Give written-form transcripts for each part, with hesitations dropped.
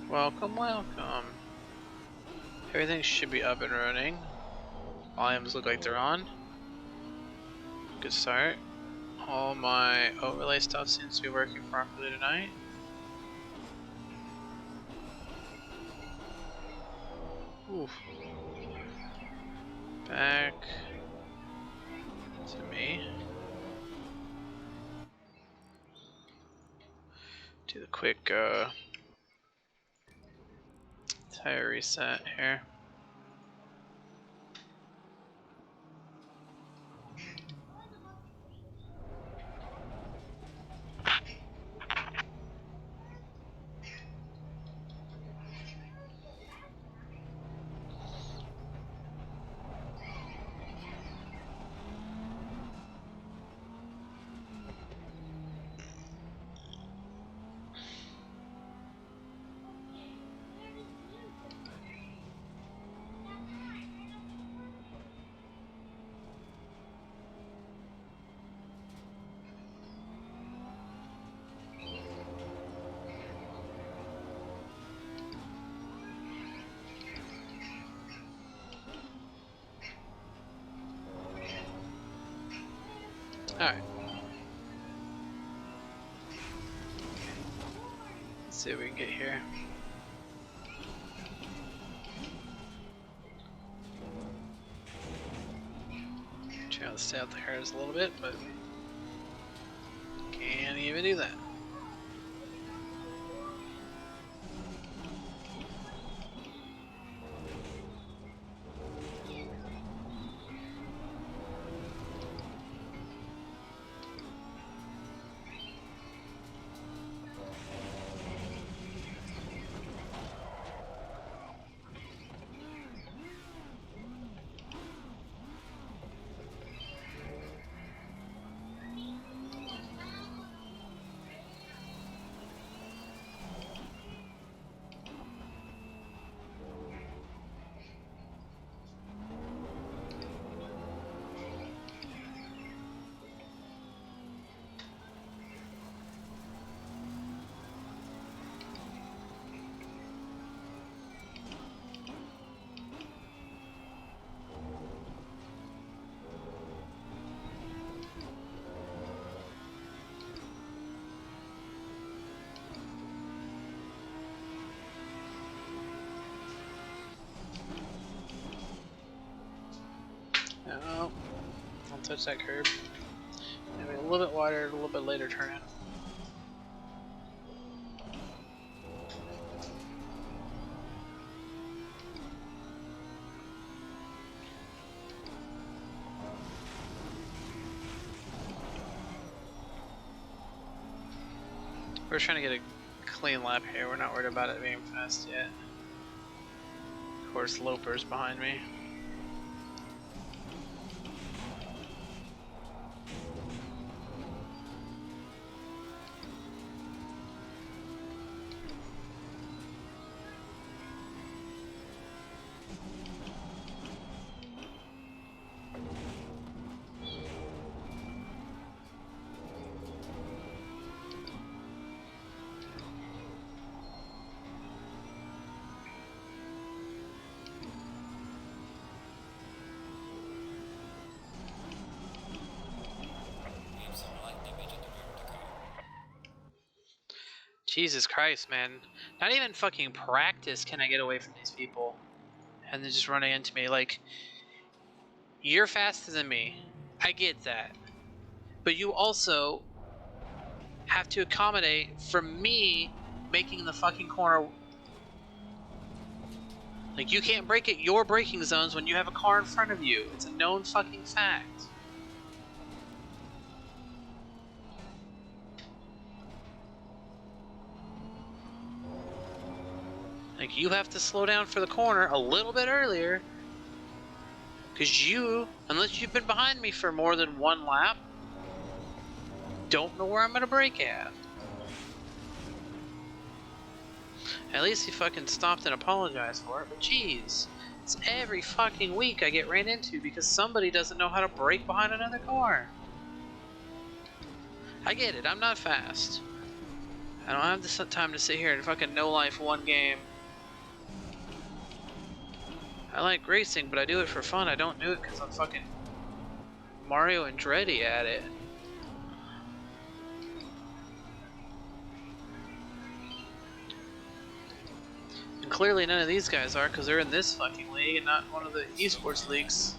Welcome, welcome. Everything should be up and running. Volumes look like they're on. Good start. All my overlay stuff seems to be working properly tonight. Oof. Back to me. Do the quick tire reset here. Alright. Let's see what we can get here. Try to stay out the hairs a little bit, but can't even do that. No, don't touch that curb. Maybe a little bit wider, a little bit later turn in. We're trying to get a clean lap here. We're not worried about it being fast yet. Of course, Loper's behind me. Jesus Christ, man. Not even fucking practice can I get away from these people. And they're just running into me. Like, you're faster than me. I get that. But you also have to accommodate for me making the fucking corner. Like, you can't break at your braking zones when you have a car in front of you. It's a known fucking fact. Like, you have to slow down for the corner a little bit earlier. Because you, unless you've been behind me for more than one lap, don't know where I'm going to brake at. At least he fucking stopped and apologized for it, but jeez. It's every fucking week I get ran into because somebody doesn't know how to brake behind another car. I get it, I'm not fast. I don't have the time to sit here and fucking no life one game. I like racing, but I do it for fun. I don't do it because I'm fucking Mario Andretti at it. And clearly none of these guys are, because they're in this fucking league and not one of the esports leagues.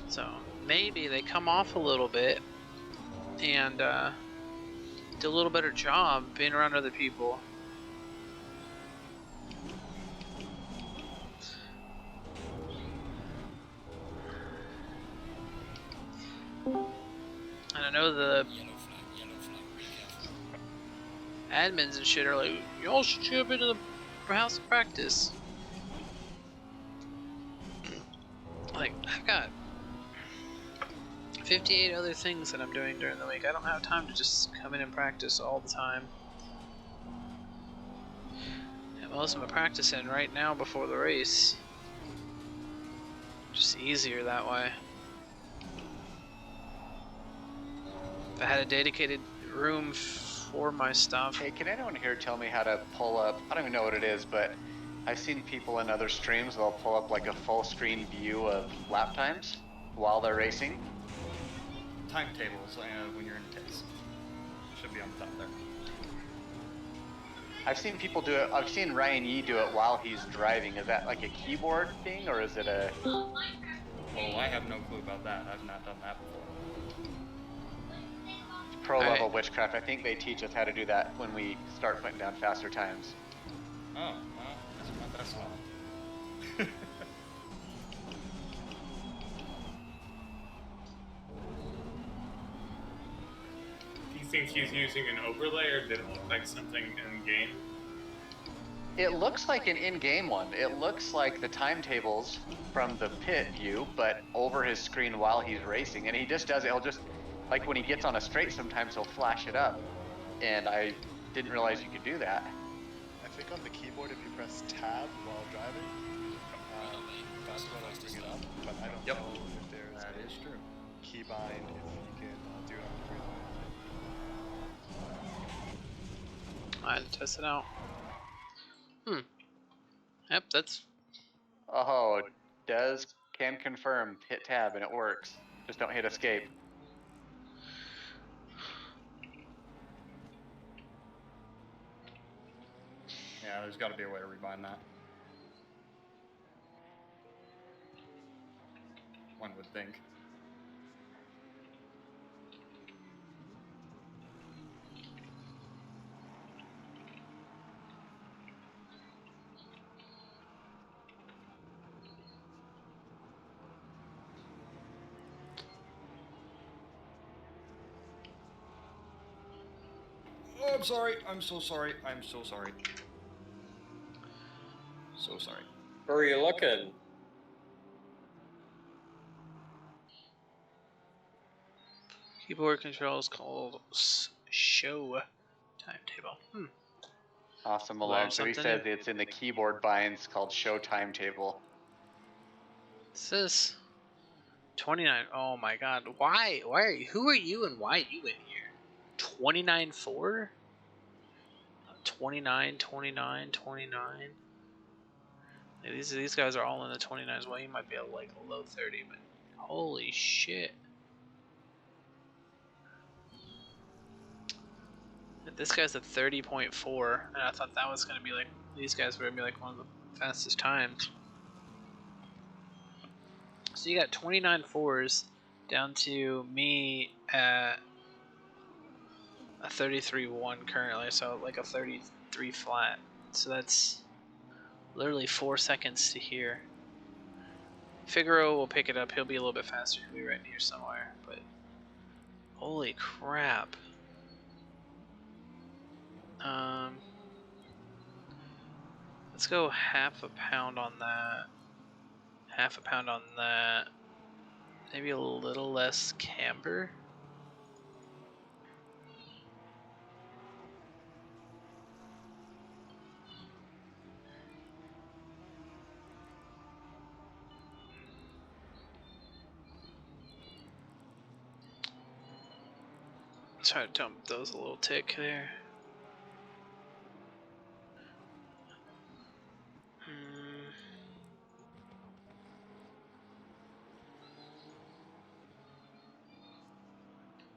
So maybe they come off a little bit and do a little better job being around other people. And I know the admins and shit are like, y'all should jump into the house of practice. Like, I've got 58 other things that I'm doing during the week. I don't have time to just come in and practice all the time. And most of my practicing right now before the race. Just easier that way. If I had a dedicated room for my stuff. Hey, can anyone here tell me how to pull up? I don't even know what it is, but I've seen people in other streams, they'll pull up like a full screen view of lap times while they're racing. Timetables when you're in test. Should be on the top there. I've seen people do it. I've seen Ryan Yee do it while he's driving. Is that like a keyboard thing, or is it a... Oh, I have no clue about that. I've not done that before. Pro level witchcraft. I think they teach us how to do that when we start putting down faster times. Oh, well, that's not that slow. Do you think he's using an overlay, or did it look like something in game? It looks like an in-game one. It looks like the timetables from the pit view, but over his screen while he's racing. And he just does it. He'll just, like when he gets on a straight, sometimes he'll flash it up. And I didn't realize you could do that. I think on the keyboard, if you press tab while driving, that's what I'll bring it up. But I don't know if there's that is true. Keybind, if you can do it on the I had to test it out. Yep, that's... Oh, can confirm, hit tab and it works. Just don't hit escape. Yeah, there's got to be a way to rebind that. One would think. Oh, I'm sorry. I'm so sorry. I'm so sorry. So sorry. Where are you looking? Keyboard controls called show timetable. Awesome, Learn Malone. So he something says new. it's in the keyboard binds called show timetable. This is 29. Oh my god. Why are you, who are you and why are you in here? 29-4? 29, 29, 29. Yeah, these guys are all in the 29s. Well, you might be like a low 30, but holy shit. This guy's at 30.4, and I thought that was gonna be like, these guys were gonna be like one of the fastest times. So you got 29 fours down to me at a 33.1 currently, so like a 33 flat. So that's literally 4 seconds to here. Figaro will pick it up. He'll be a little bit faster. He'll be right in here somewhere. But holy crap. Let's go half a pound on that. Half a pound on that. Maybe a little less camber. Try to dump those a little tick there.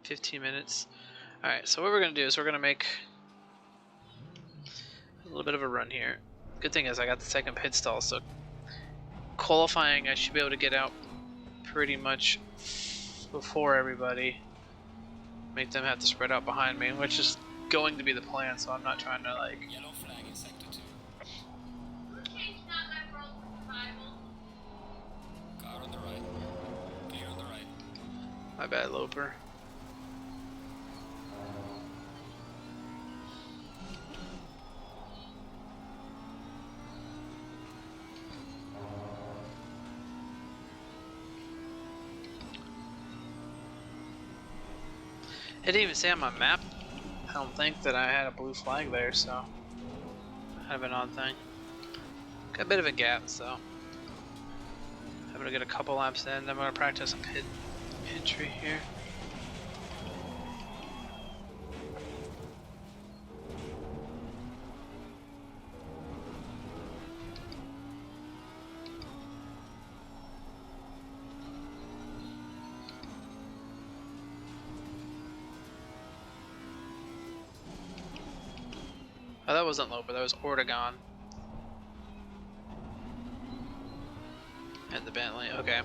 15 minutes. Alright, so what we're going to do is we're going to make a little bit of a run here. Good thing is I got the second pit stall, so qualifying I should be able to get out pretty much before everybody. Make them have to spread out behind me, which is going to be the plan, so I'm not trying to like... Yellow flag in sector 2. Car on the right. Clear on the right. My bad, Loper. It didn't even say on my map, I don't think, that I had a blue flag there, so kind of an odd thing. Got a bit of a gap, so I'm gonna get a couple laps in, then I'm gonna practice a pit entry here. Oh, that wasn't Loper, that was Ortegon. And the Bentley, okay.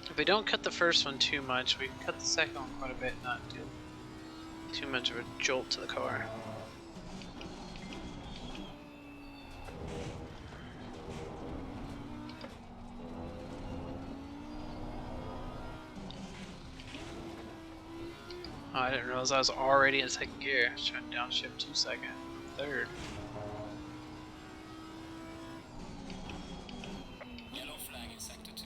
If we don't cut the first one too much, we can cut the second one quite a bit, not do too much of a jolt to the car. Oh, I didn't realize I was already in second gear. I was trying to downshift 2 seconds. Third. Yellow flag in sector 2.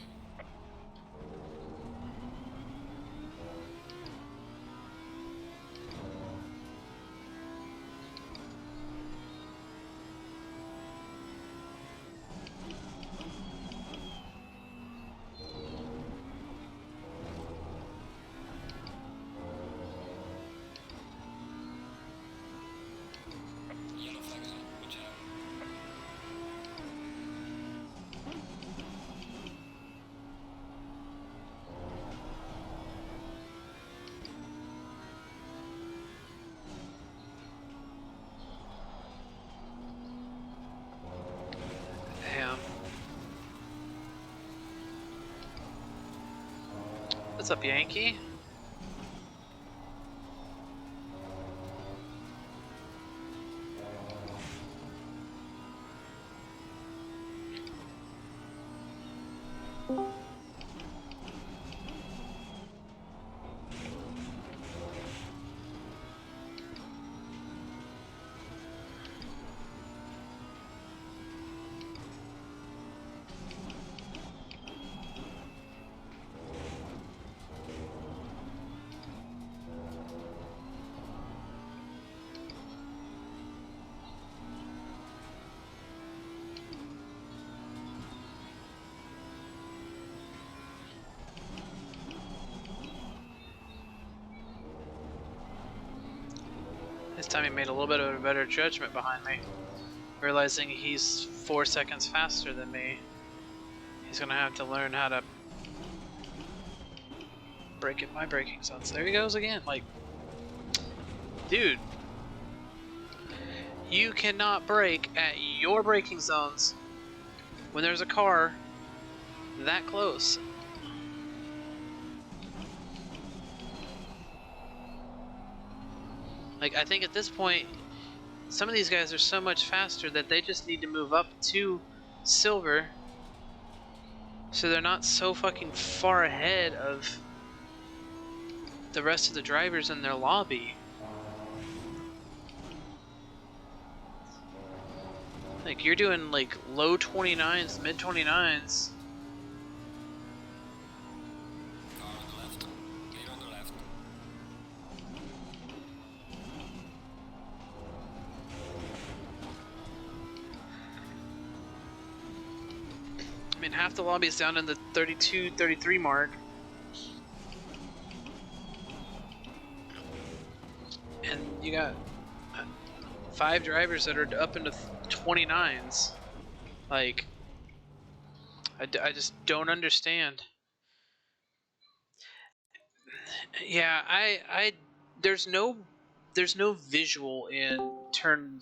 Yellow flag is on. Watch out. Damn. What's up, Yankee? This time he made a little bit of a better judgment behind me. Realizing he's 4 seconds faster than me, he's gonna have to learn how to breaking my braking zones. There he goes again. Like, dude, you cannot brake at your braking zones when there's a car that close. Like, I think at this point, some of these guys are so much faster that they just need to move up to silver so they're not so fucking far ahead of the rest of the drivers in their lobby. Like, you're doing like low 29s, mid 29s. Car on the left. Clear on the left. I mean, half the lobby is down in the 32, 33 mark. And you got 5 drivers that are up into 29s. Like, I just don't understand. Yeah, there's no visual in turn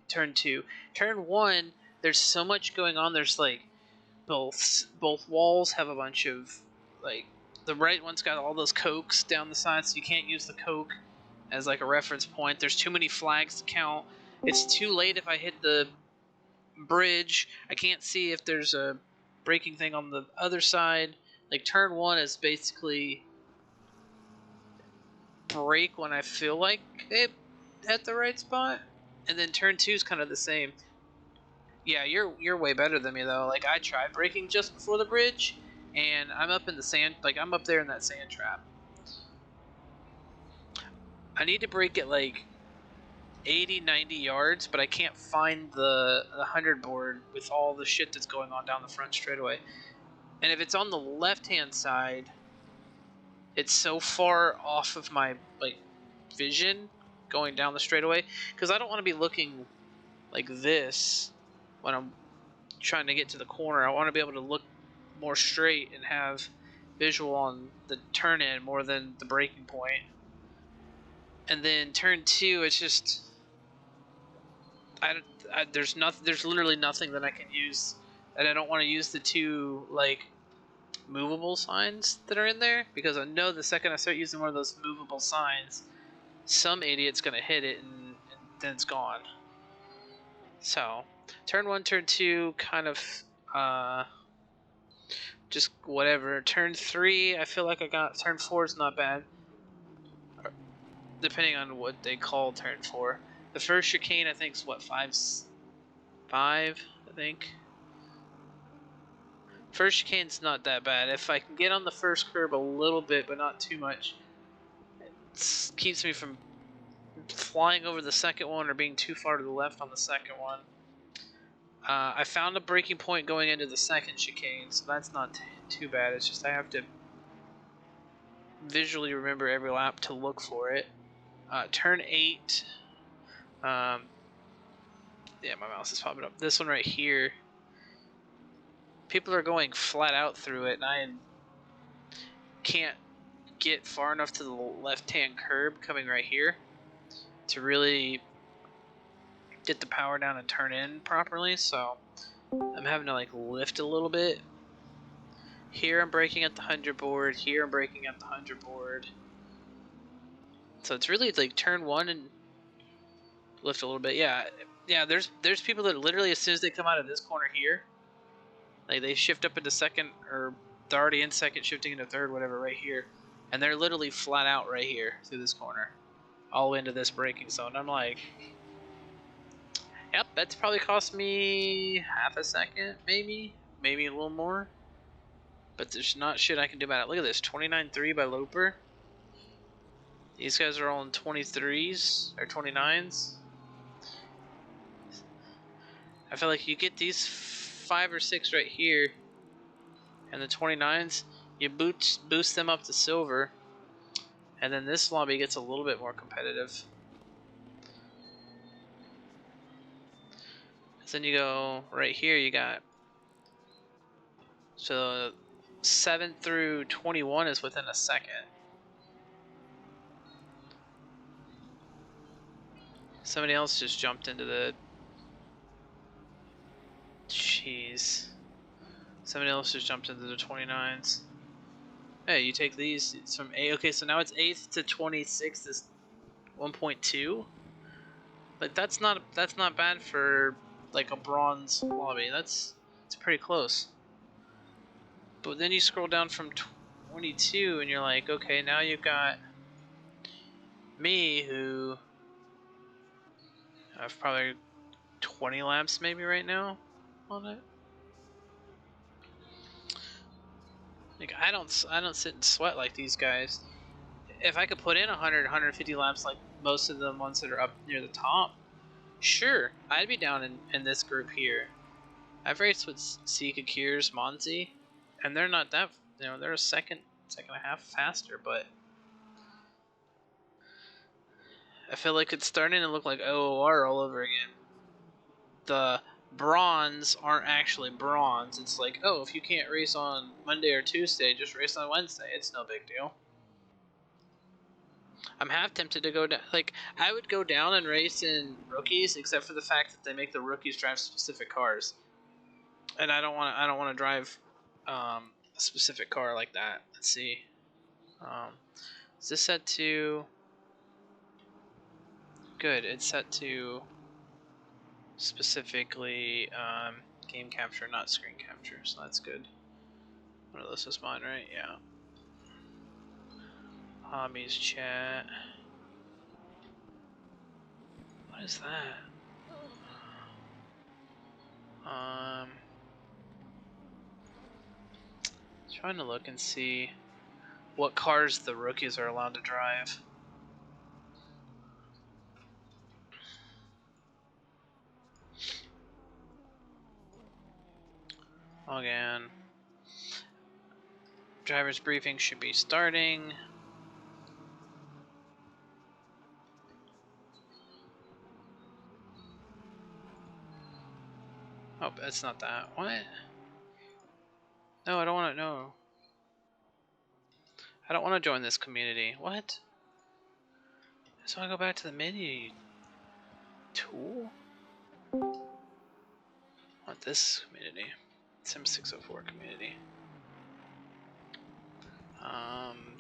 2. Turn 1, there's so much going on. There's like both walls have a bunch of, like, the right one's got all those cokes down the side, so you can't use the coke as like a reference point. There's too many flags to count. It's too late if I hit the bridge. I can't see if there's a braking thing on the other side. Like, turn 1 is basically brake when I feel like it at the right spot, and then turn 2 is kind of the same. Yeah, you're way better than me though. Like, I tried braking just before the bridge, and I'm up in the sand. Like, I'm up there in that sand trap. I need to brake at like 80, 90 yards, but I can't find the 100 board with all the shit that's going on down the front straightaway. And if it's on the left-hand side, it's so far off of my like vision going down the straightaway, because I don't want to be looking like this when I'm trying to get to the corner. I want to be able to look more straight and have visual on the turn in more than the braking point. And then turn 2, it's just there's literally nothing that I can use, and I don't want to use the 2 like movable signs that are in there, because I know the second I start using one of those movable signs, some idiot's gonna hit it and then it's gone. So turn 1, turn 2, kind of just whatever. Turn 3, I feel like I got. Turn 4 is not bad, depending on what they call turn 4. The first chicane, I think, is what, 5, I think. First chicane's not that bad. If I can get on the first curb a little bit, but not too much, it keeps me from flying over the second one or being too far to the left on the second one. I found a braking point going into the second chicane, so that's not too bad. It's just I have to visually remember every lap to look for it. Turn 8. Yeah, my mouse is popping up. This one right here. People are going flat out through it, and I can't get far enough to the left-hand curb coming right here to really get the power down and turn in properly, so I'm having to like lift a little bit. Here I'm braking at the 100 board, here I'm braking at the 100 board. So it's really like turn 1 and lift a little bit. Yeah, there's people that literally as soon as they come out of this corner here, like they shift up into second, or they're already in second, shifting into third, whatever, right here. And they're literally flat out right here through this corner, all the way into this braking zone. I'm like, yep, that's probably cost me half a second, maybe a little more. But there's not shit I can do about it. Look at this, 29.3 by Loper. These guys are all in 23s or 29s. I feel like you get these 5 or 6 right here, and the 29s, you boost them up to silver, and then this lobby gets a little bit more competitive. Then you go right here, you got, so 7 through 21 is within a second. Somebody else just jumped into the... Jeez. Somebody else just jumped into the 29s. Hey, you take these. It's from 8. Okay, so now it's 8th to 26th is 1.2. Like that's not bad for like a bronze lobby. It's pretty close. But then you scroll down from 22 and you're like, okay, now you've got me who I've probably 20 laps maybe right now on it. Like I don't sit and sweat like these guys. If I could put in 100, 150 laps like most of the ones that are up near the top, sure, I'd be down in this group here. I've raced with Sika Kiers, Monzi, and they're not that, they're a second and a half faster, but I feel like it's starting to look like OOR all over again. The bronze aren't actually bronze. It's like, oh, if you can't race on Monday or Tuesday, just race on Wednesday. It's no big deal. I'm half tempted to go down. Like, I would go down and race in rookies, except for the fact that they make the rookies drive specific cars, and I don't want to drive a specific car like that. Let's see. Is this set to? Good. It's set to specifically game capture, not screen capture, so that's good. One of those is mine, right? Yeah. Hobbies chat. What is that? Trying to look and see what cars the rookies are allowed to drive. Again. Driver's briefing should be starting. Oh, that's not that. What? No, I don't want to know. I don't want to join this community. What? So I go back to the menu tool? Want this community? Sim 604 community.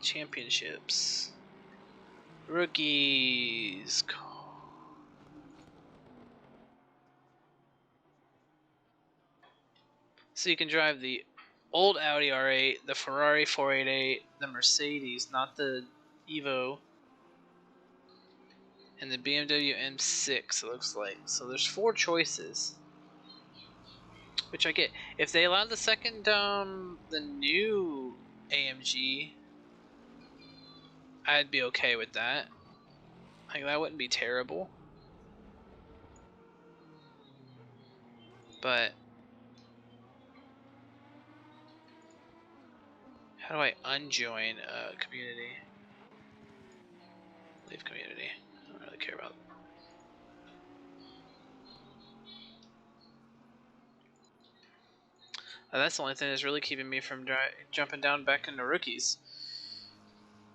Championships. Rookies. So you can drive the old Audi R8, the Ferrari 488, the Mercedes, not the Evo, and the BMW M6, it looks like. So there's 4 choices, which I get. If they allowed the second, the new AMG, I'd be okay with that. Like, that wouldn't be terrible. But how do I unjoin a community? Leave community. I don't really care about. That's the only thing that's really keeping me from jumping down back into rookies.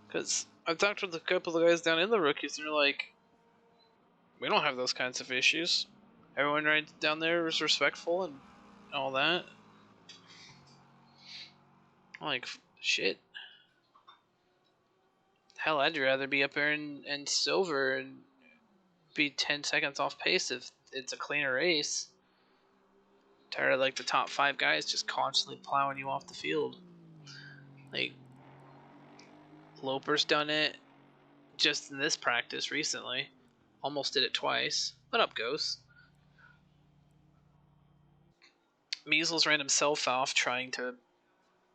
Because I've talked with a couple of guys down in the rookies, and they're like, we don't have those kinds of issues. Everyone right down there is respectful and all that. I'm like, shit. Hell, I'd rather be up there in silver and be 10 seconds off pace if it's a cleaner race. Tired of like the top 5 guys just constantly plowing you off the field. Like, Loper's done it just in this practice recently. Almost did it twice. What up, Ghost? Measles ran himself off trying to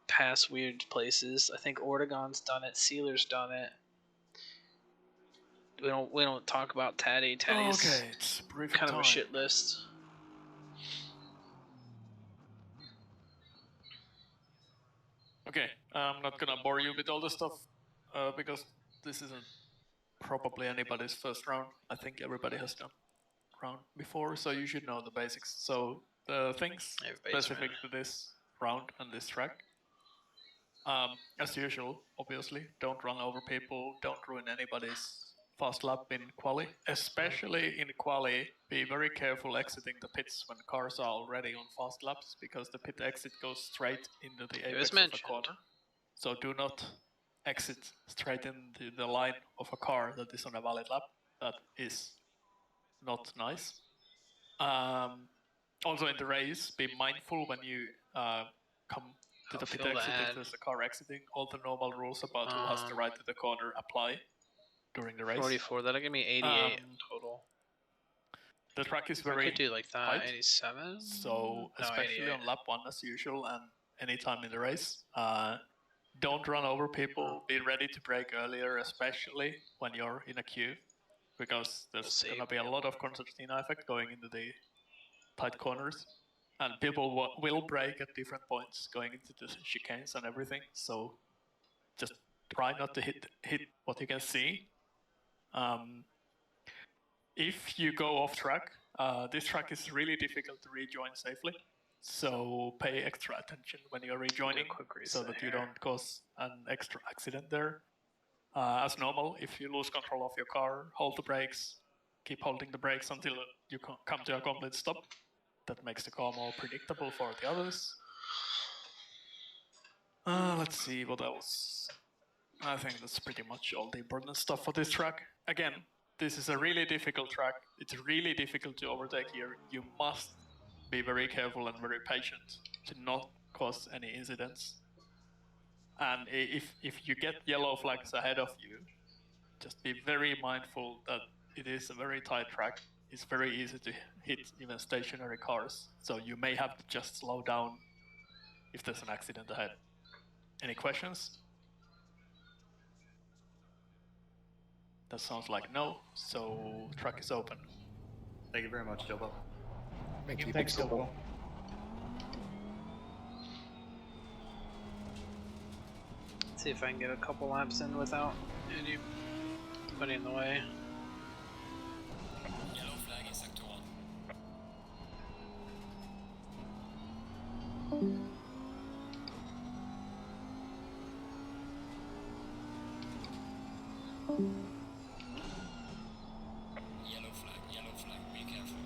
pass weird places. I think Ortegon's done it. Sealer's done it. We don't talk about Taddy. Taddy's okay, it's briefing kind of a time. shit list. Okay, I'm not gonna bore you with all the stuff because this isn't probably anybody's first round. I think everybody has done round before, so you should know the basics. So the things Everybody's specific to this round and this track As usual, obviously, don't run over people, don't ruin anybody's fast lap in quali. Especially in quali, be very careful exiting the pits when cars are already on fast laps, because the pit exit goes straight into the It was apex of a mentioned. corner. So do not exit straight into the line of a car that is on a valid lap. That is not nice. Also in the race, be mindful when you come to the pit feel exit that. if there's a car exiting. All the normal rules about who has the right to the corner apply during the race. 44, that'll give me 88 total. The track is I very could do like that, tight, 87? so No, especially 88. on lap 1 as usual and anytime in the race, don't run over people, be ready to brake earlier, especially when you're in a queue, because there's going to be a lot of concertina effect going into the tight corners, and people will brake at different points going into the chicanes and everything, so just try not to hit what you can see. If you go off track, this track is really difficult to rejoin safely, so pay extra attention when you're rejoining so that you don't cause an extra accident there. As normal, if you lose control of your car, hold the brakes, keep holding the brakes until you come to a complete stop. That makes the car more predictable for the others. Let's see what else. I think that's pretty much all the important stuff for this track. Again, this is a really difficult track. It's really difficult to overtake here. You must be very careful and very patient to not cause any incidents. And if you get yellow flags ahead of you, just be very mindful that it is a very tight track. It's very easy to hit even stationary cars. So you may have to just slow down if there's an accident ahead. Any questions? That sounds like no, so track is open. Thank you very much, Jobo. Thank you. Thanks, Double. Let's see if I can get a couple laps in without anybody in the way. Yellow flag in sector 1. Yellow flag, be careful.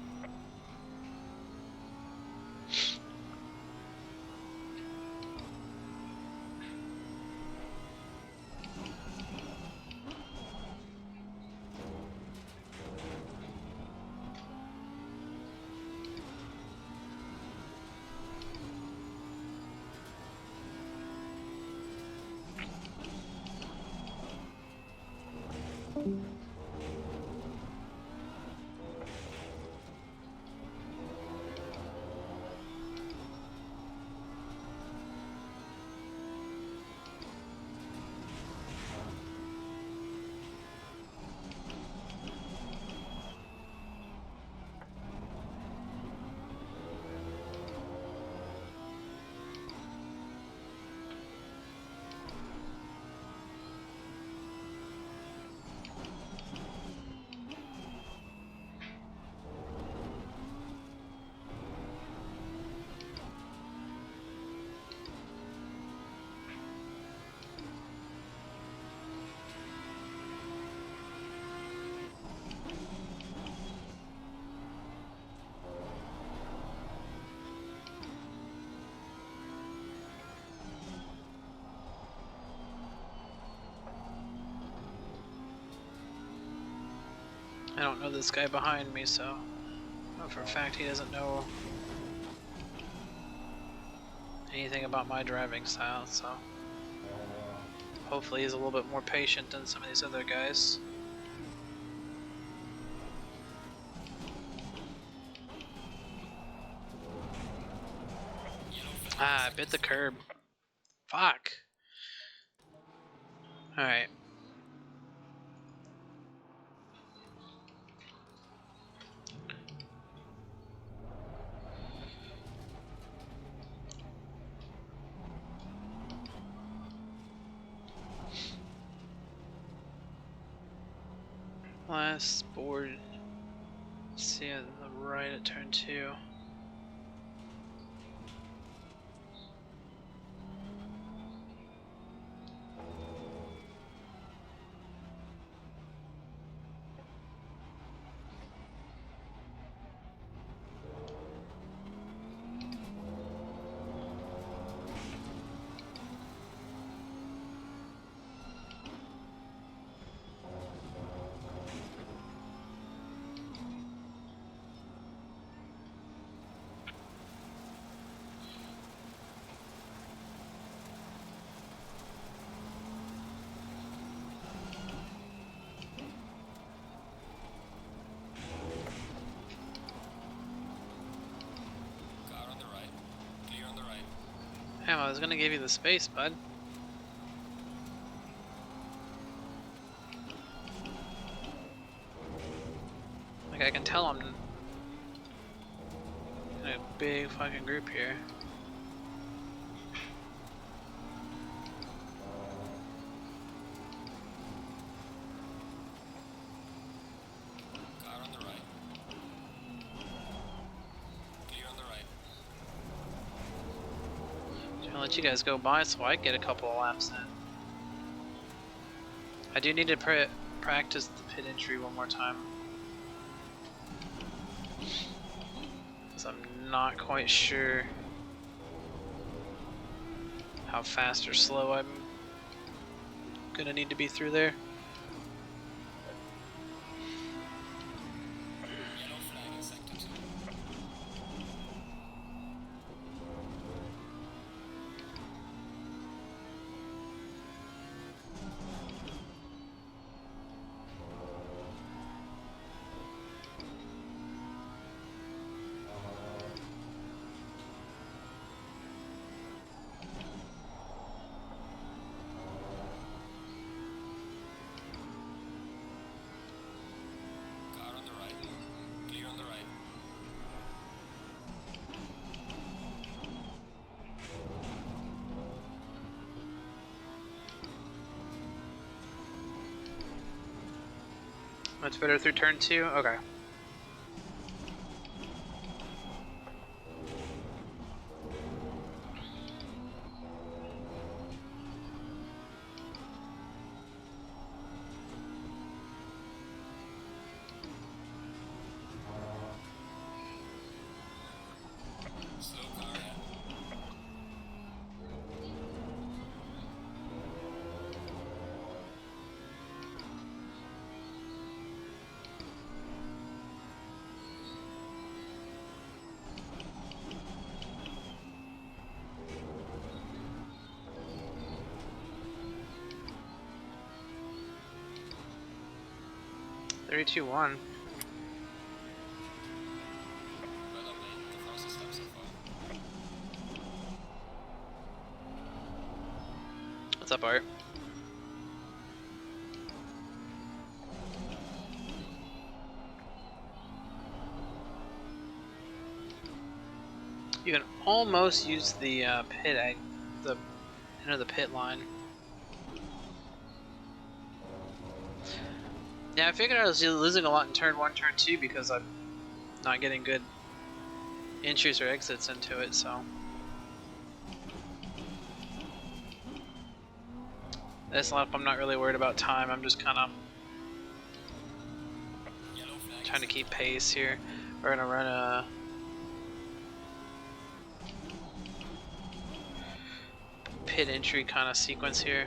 I don't know this guy behind me, so I know for a fact he doesn't know anything about my driving style, so hopefully he's a little bit more patient than some of these other guys. Ah, I bit the curb. Fuck. Alright. Last board. See on the right at turn 2. Damn, I was gonna give you the space, bud. Like, I can tell I'm in a big fucking group here. Car on the right. Clear on the right. I'll let you guys go by so I get a couple of laps in. I do need to practice the pit entry one more time. Because I'm not quite sure how fast or slow I'm gonna need to be through there. Yellow flag in sector 2. Car on the right. Clear on the right. Much better through turn 2? Okay. Slow car ahead. Three, two, one. Well up lane. The fastest stop so far. What's up, Art? You can almost use the pit the end of the pit line. Yeah, I figured I was losing a lot in turn 1, turn 2 because I'm not getting good entries or exits into it, so. This lap I'm not really worried about time, I'm just kind of Yellow flag in trying to keep sector pace here. We're gonna run a pit entry kind of sequence here.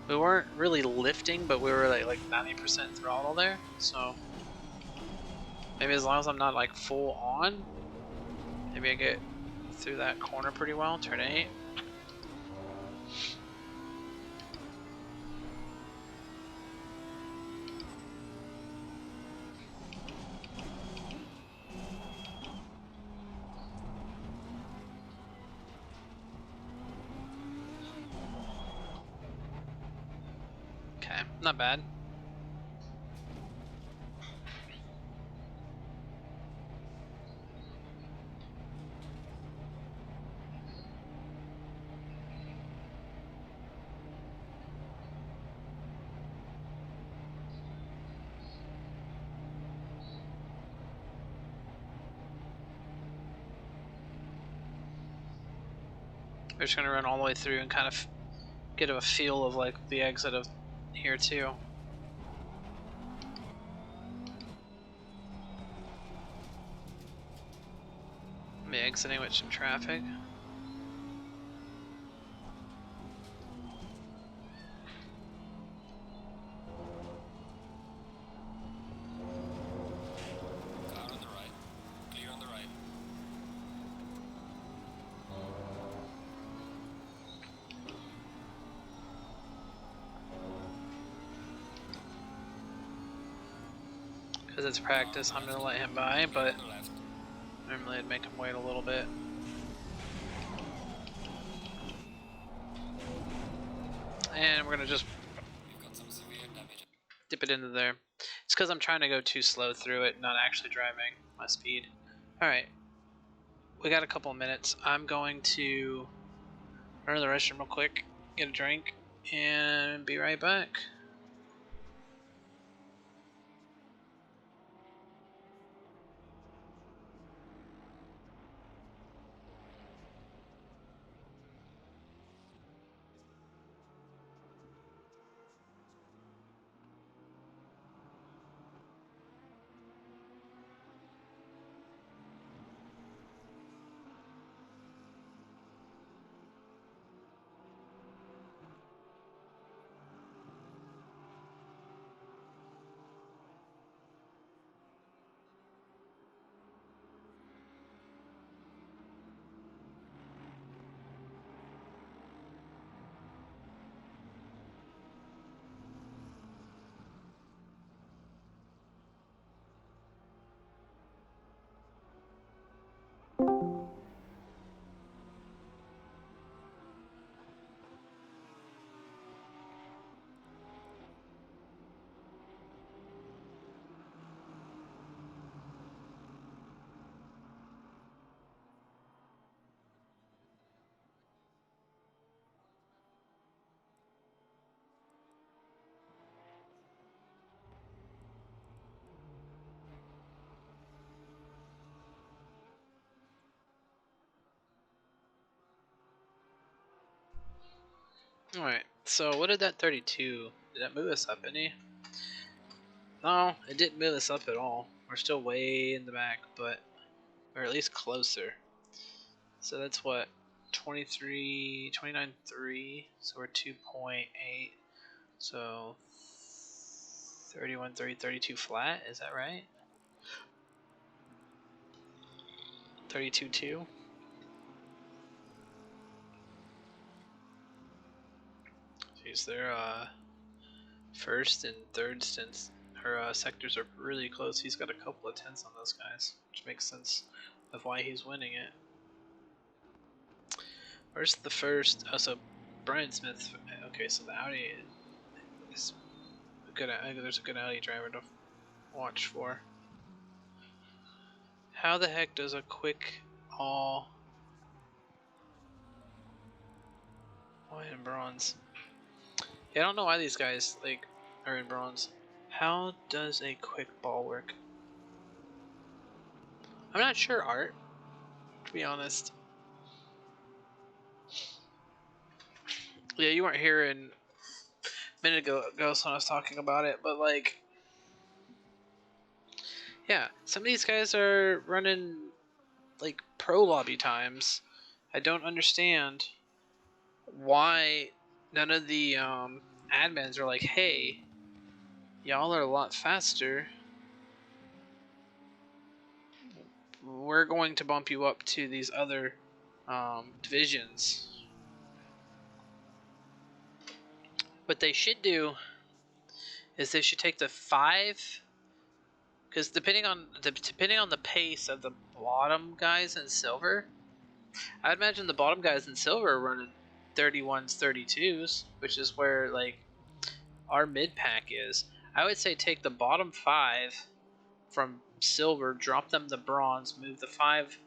We weren't really lifting, but we were like 90% throttle there, so maybe as long as I'm not like full on, maybe I get through that corner pretty well. Turn 8. Okay, not bad. We're just gonna run all the way through and kind of get a feel of like the exit of here too. Be exiting with some traffic. Car on the right. Clear on the right. because it's practice, I'm gonna let him by, but On the left. normally I'd make him wait a little bit. And we're gonna just We've got some severe damage. dip it into there. It's because I'm trying to go too slow through it, not actually driving my speed. Alright. We got a couple of minutes. I'm going to run to the restroom real quick, get a drink, and be right back. Alright, so what did that 32? Did that move us up any? No, it didn't move us up at all. We're still way in the back, but we're at least closer. So that's what, 23, 29.3, so we're 2.8. So 31, 30, 32 flat, is that right? 32.2. Jeez, their first and third stints, her sectors are really close. He's got a couple of tenths on those guys, which makes sense of why he's winning it. Where's the first? Oh, so Brian Smith. Okay, so the Audi is good. There's a good Audi driver to watch for. How the heck does a quick all? Why in bronze? Yeah, I don't know why these guys like are in bronze. How does a quick ball work? I'm not sure, Art. To be honest. Yeah, you weren't here a minute ago when I was talking about it, but like, yeah, some of these guys are running like pro lobby times. I don't understand why none of the admins are like, hey, y'all are a lot faster. We're going to bump you up to these other divisions. What they should do is they should take the 5, because depending on the pace of the bottom guys in silver, I'd imagine the bottom guys in silver are running 31s, 32s, which is where like our mid pack is. I would say take the bottom 5 from silver, drop them to bronze, move the 5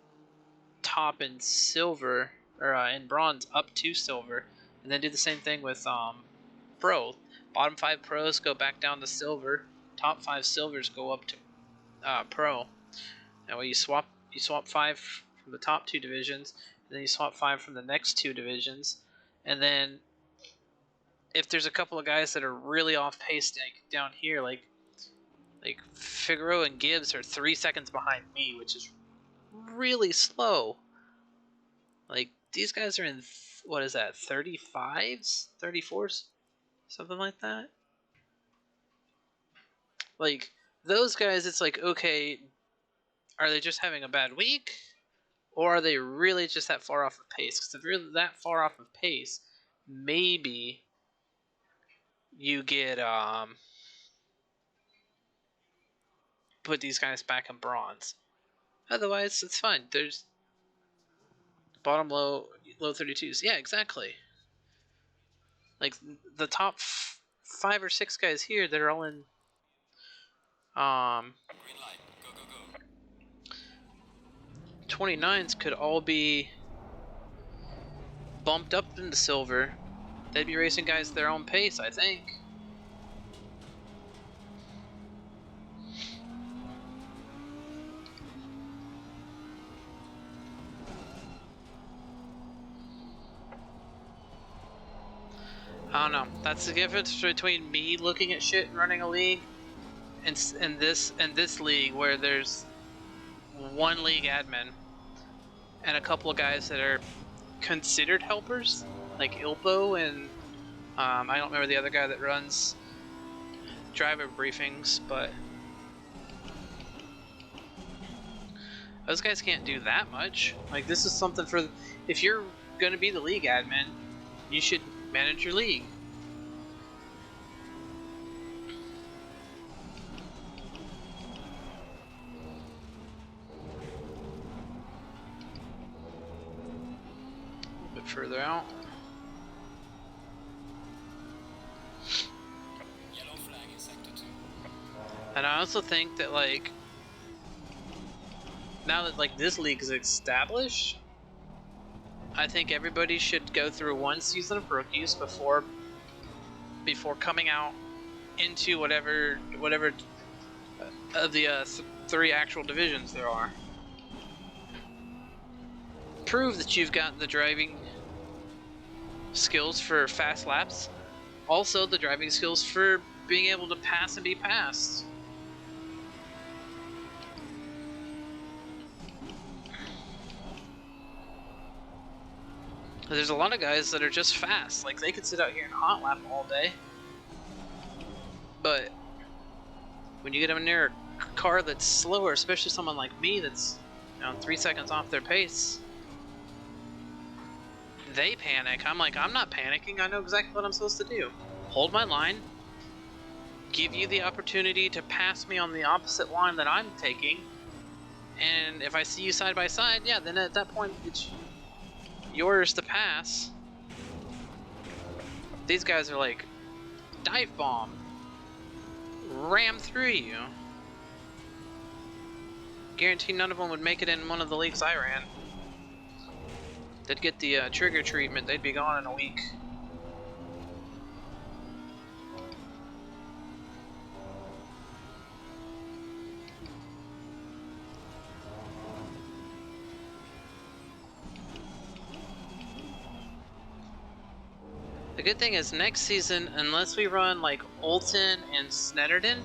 top in silver or in bronze up to silver, and then do the same thing with pro. Bottom 5 pros go back down to silver. Top 5 silvers go up to pro. That way you swap 5 from the top 2 divisions, and then you swap 5 from the next 2 divisions, and then if there's a couple of guys that are really off pace like down here, like Figaro and Gibbs are 3 seconds behind me, which is really slow. Like these guys are in what is that, 35s, 34s, something like that. Like those guys, it's like, okay, are they just having a bad week, or are they really just that far off of pace? Because if you're that far off of pace, maybe you get put these guys back in bronze. Otherwise, it's fine. There's bottom low 32s. Yeah, exactly. Like the top 5 or 6 guys here that are all in Green light. Go, go, go. 29s could all be bumped up into silver. They'd be racing guys at their own pace, I think. I don't know. That's the difference between me looking at shit and running a league, and this league where there's one league admin and a couple of guys that are considered helpers, like Ilpo and I don't remember the other guy that runs driver briefings, but those guys can't do that much. Like, this is something for, if you're gonna be the league admin, you should manage your league. A bit further out. Yellow flag in sector 2. And I also think that, like, now that, like, this league is established, I think everybody should go through one season of rookies before coming out into whatever of the 3 actual divisions there are. Prove that you've got the driving skills for fast laps, also the driving skills for being able to pass and be passed. There's a lot of guys that are just fast. Like, they could sit out here and hot lap all day, but when you get them near a car that's slower, especially someone like me that's 3 seconds off their pace, they panic. I'm like, I'm not panicking. I know exactly what I'm supposed to do. Hold my line, give you the opportunity to pass me on the opposite line that I'm taking, and if I see you side by side, yeah, then at that point it's yours to pass. These guys are like, dive bomb, ram through you. Guarantee none of them would make it in one of the leagues I ran. They'd get the trigger treatment, they'd be gone in a week. The good thing is next season, unless we run like Olton and Snetterton,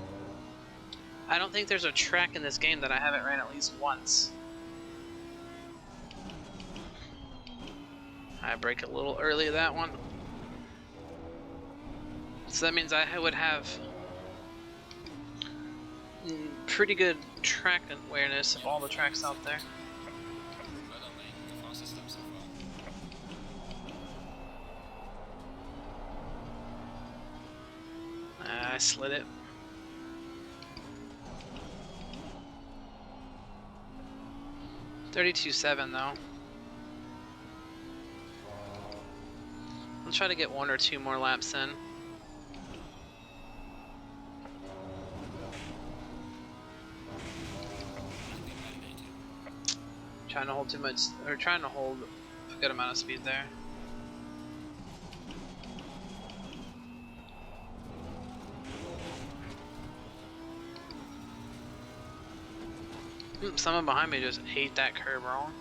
I don't think there's a track in this game that I haven't ran at least once. I break a little early that one. So that means I would have pretty good track awareness of all the tracks out there. Well done, mate. The fastest lap so far. I slid it. .32.7 though. I'll try to get 1 or 2 more laps in. Trying to hold too much, or trying to hold a good amount of speed there. Someone behind me just ate that curb wrong.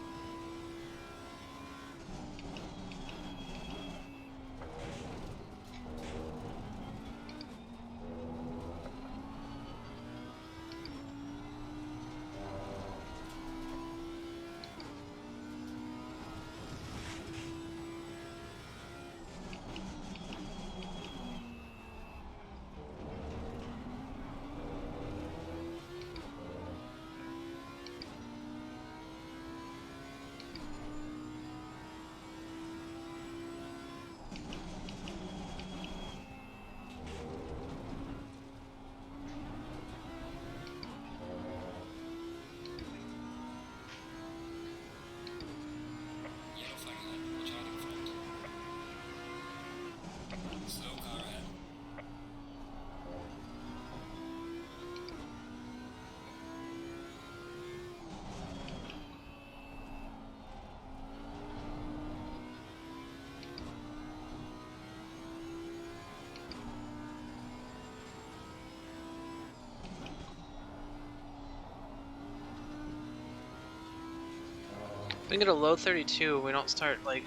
If we can get a low 32, we don't start like.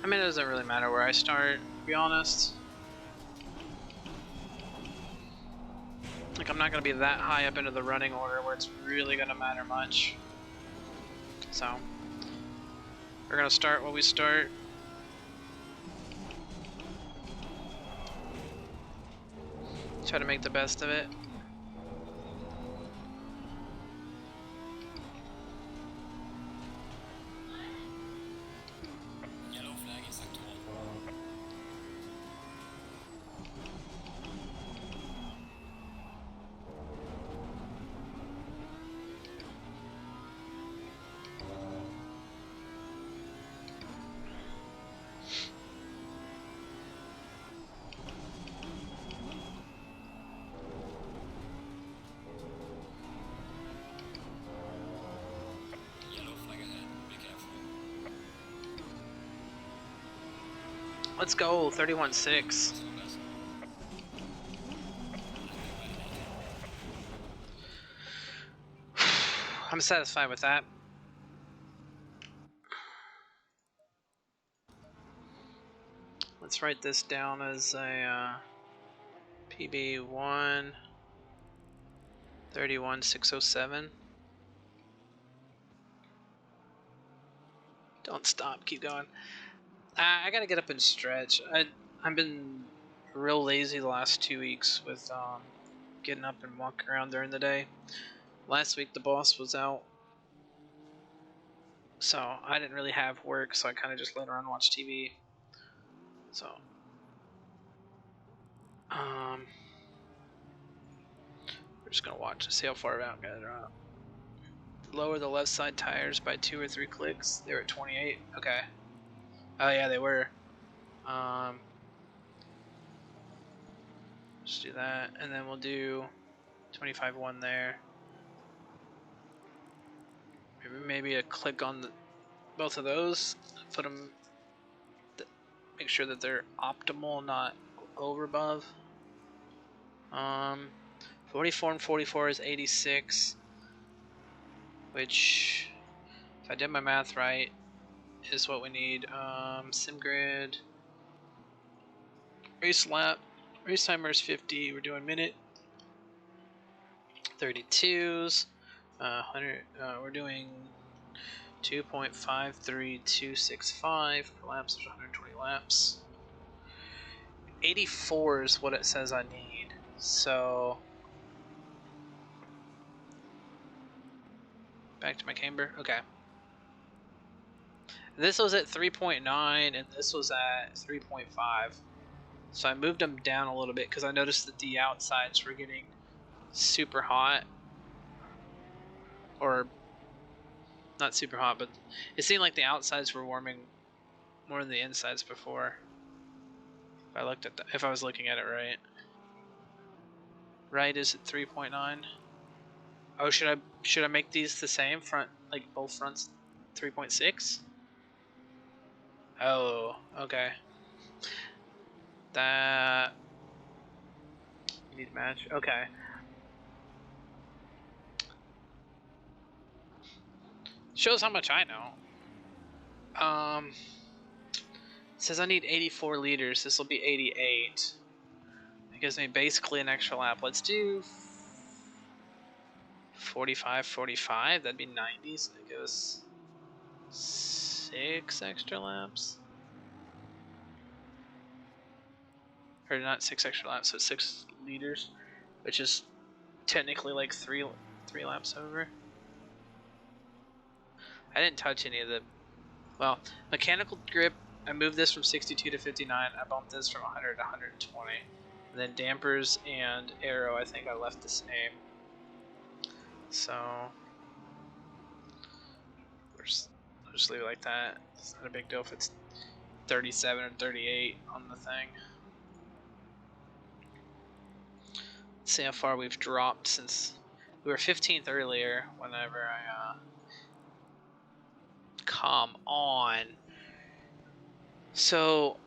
I mean, it doesn't really matter where I start, to be honest. Like, I'm not gonna be that high up into the running order where it's really gonna matter much. So, we're gonna start what we start. Try to make the best of it. Yellow flag in sector 1. Yellow flag ahead. Be careful. Let's go, 31.6. Let's go, guys. I'm satisfied with that. Let's write this down as a PB1 31607. Don't stop, keep going. I gotta get up and stretch. I've been real lazy the last 2 weeks with getting up and walking around during the day. Last week the boss was out, so I didn't really have work, so I kind of just let around and watch TV. So, we're just gonna watch and see how far out guys are out. Lower the left side tires by 2 or 3 clicks. They were at 28. Okay. Oh yeah, they were. Just do that, and then we'll do 25.1 there. Maybe a click on both of those. Put them. Make sure that they're optimal, not over above. 44 and 44 is 86, which, if I did my math right, is what we need. SimGrid. Race lap. Race timer is 50. We're doing minute. 32s. 100. We're doing 2.53265 per laps. There's 120 laps. 84 is what it says I need. So back to my camber. Okay. This was at 3.9 and this was at 3.5. So I moved them down a little bit because I noticed that the outsides were getting super hot. Or not super hot, but it seemed like the outsides were warming more than the insides before. If I was looking at it right. Right is at 3.9. Oh, should I make these the same front, like both fronts 3.6? Oh, okay. That you need to match. Okay. Shows how much I know. It says I need 84 liters. This will be 88. It gives me basically an extra lap. Let's do 45, 45. That'd be 90. So it goes 6 extra laps. Or not 6 extra laps, so 6 liters, which is technically like three laps over. I didn't touch any of the. Well, mechanical grip. I moved this from 62 to 59. I bumped this from 100 to 120. And then dampers and aero, I think I left the same. So I'll just leave it like that. It's not a big deal if it's 37 or 38 on the thing. Let's see how far we've dropped since we were 15th earlier. Whenever I come on. So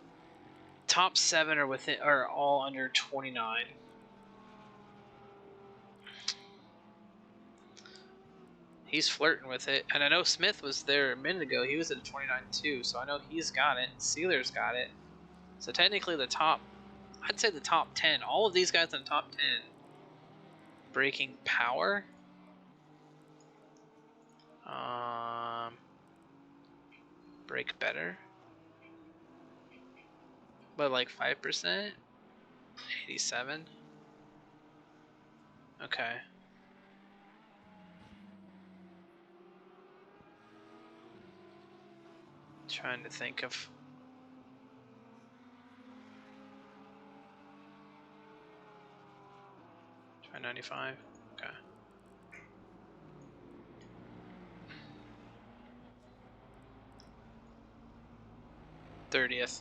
top 7 are all under 29. He's flirting with it. And I know Smith was there a minute ago. He was at a 29 too, so I know he's got it. Sealer's got it. So technically the top, I'd say the top 10. All of these guys in the top 10. Breaking power. Break better. But like 5%? 87? Okay. Trying to think of... Try 95? Okay. .30th.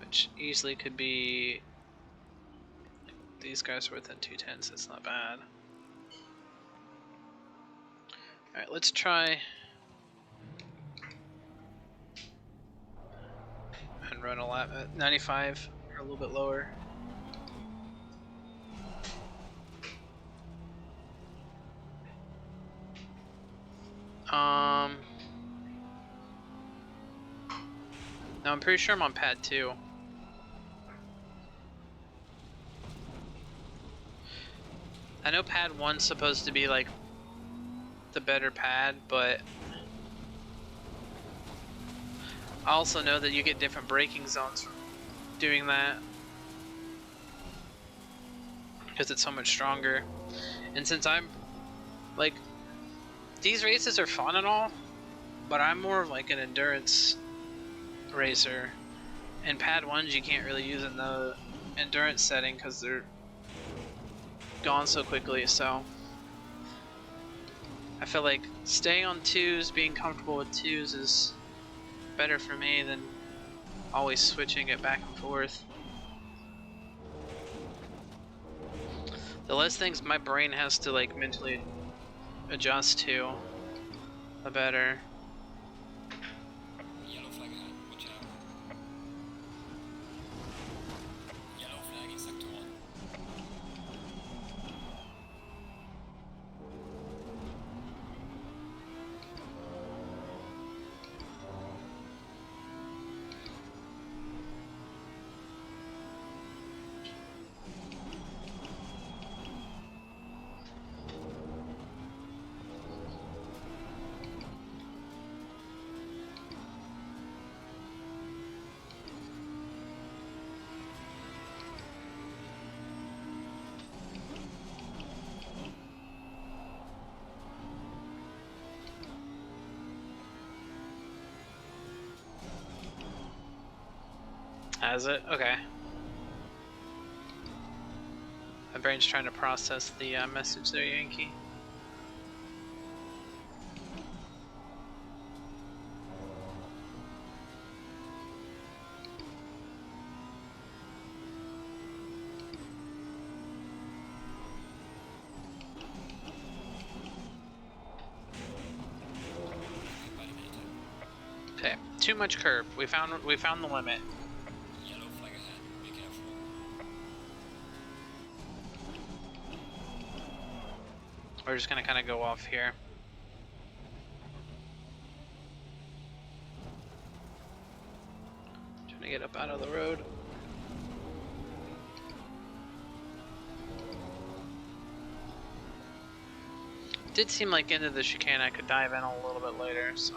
Which easily could be... These guys are within 210, so it's not bad. Alright, let's try... and run a lap at 95 or a little bit lower. No, I'm pretty sure I'm on pad 2. I know pad 1's supposed to be like the better pad, but I also know that you get different braking zones from doing that because it's so much stronger. And since I'm like, these races are fun and all, but I'm more of like an endurance racer, and pad 1s you can't really use in the endurance setting because they're gone so quickly. So I feel like staying on 2s, being comfortable with 2s is better for me than always switching it back and forth. The less things my brain has to like mentally adjust to, the better. Yellow flag ahead, watch out. Yellow flag in sector 1. Has it? Okay. My brain's trying to process the message there, Yankee. Okay, too much curb. We found the limit. Yellow flag ahead, be careful. We're just gonna kind of go off here. Trying to get up out of the road. Did seem like into the chicane I could dive in a little bit later, so.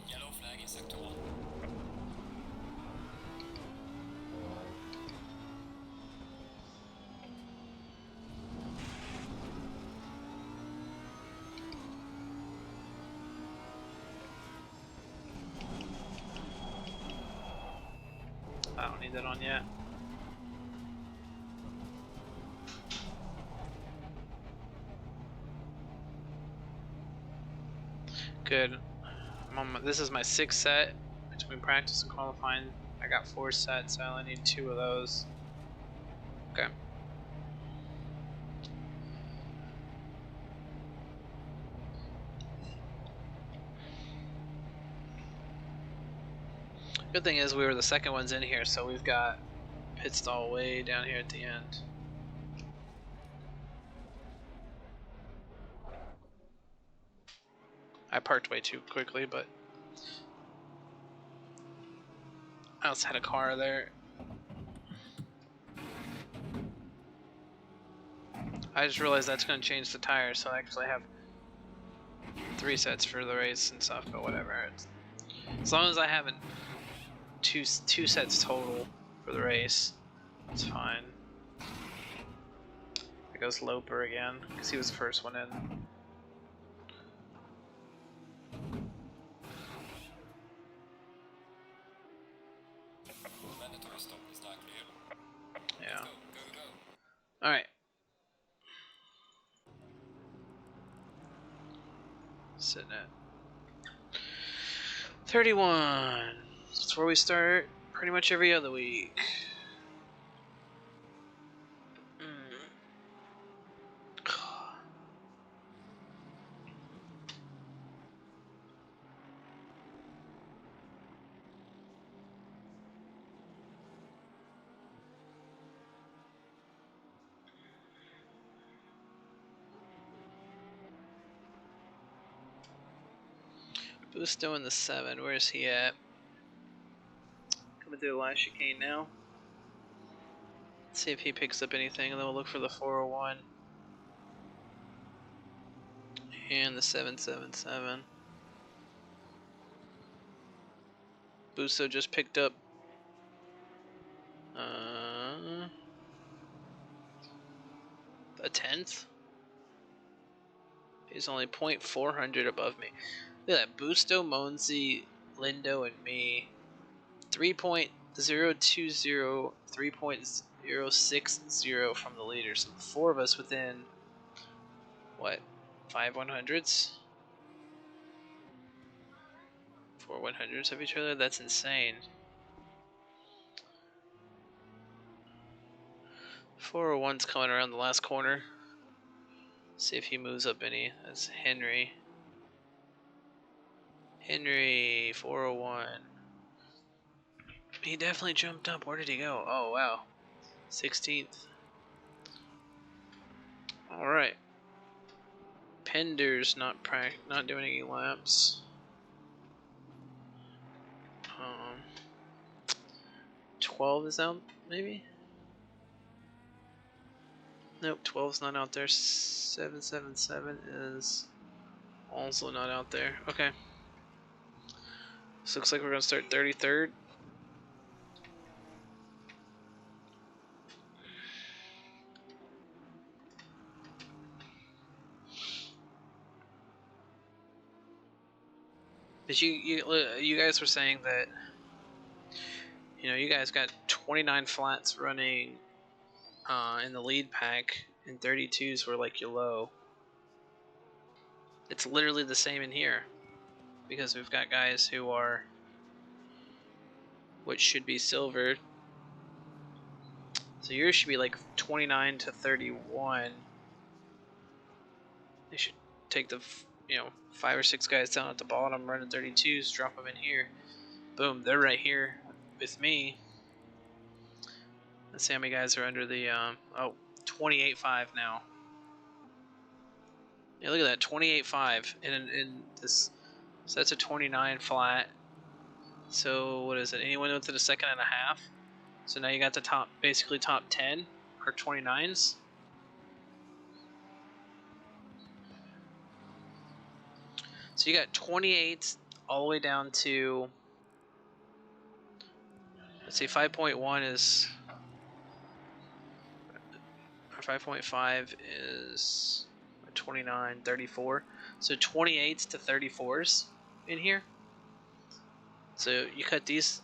Yellow flag in sector 1. I don't need that on yet. Good. This is my 6th set between practice and qualifying. I got 4 sets, I only need 2 of those. Okay. Good thing is we were the second ones in here, so we've got pit stall way down here at the end. I parked way too quickly, but I also had a car there. I just realized that's going to change the tires, so I actually have 3 sets for the race and stuff, but whatever. As long as I haven't two sets total for the race, it's fine. There goes Loper again, because he was the first one in. Mandatory stop is that clear? Yeah. Go, go, go. Alright. Sitting at 31. That's where we start pretty much every other week. Busto in the 7. Where's he at? Coming through the last chicane now. Let's see if he picks up anything, and then we'll look for the 401 and the 777. Busto just picked up a 10th. He's only 0.400 above me. Look at that. Busto, Monzi, Lindo, and me. 3.020, 3.060 from the leader. So the 4 of us within, what, 5 100s? 4 100s of each other? That's insane. 401's coming around the last corner. See if he moves up any. That's Henry. Henry, 401. He definitely jumped up. Where did he go? Oh, wow. 16th. Alright. Pender's not doing any laps. 12 is out, maybe? Nope, 12's not out there. 777 is also not out there. Okay. This looks like we're going to start 33rd. But you guys were saying that, you know, you guys got 29 flats running in the lead pack, and 32s were like your low. It's literally the same in here, because we've got guys who are what should be silver. So yours should be like 29 to 31. They should take the, you know, 5 or 6 guys down at the bottom running 32s, drop them in here. Boom, they're right here with me. Let's see how many guys are under the, 28.5 now. Yeah, look at that, 28.5 in this. So that's a 29 flat. So what is it? Anyone within a second and a half? So now you got the top, basically top 10 or 29s. So you got 28 all the way down to, let's see, 5.1 is, or 5.5 is 29, 34. So 28s to 34s in here. So you cut these,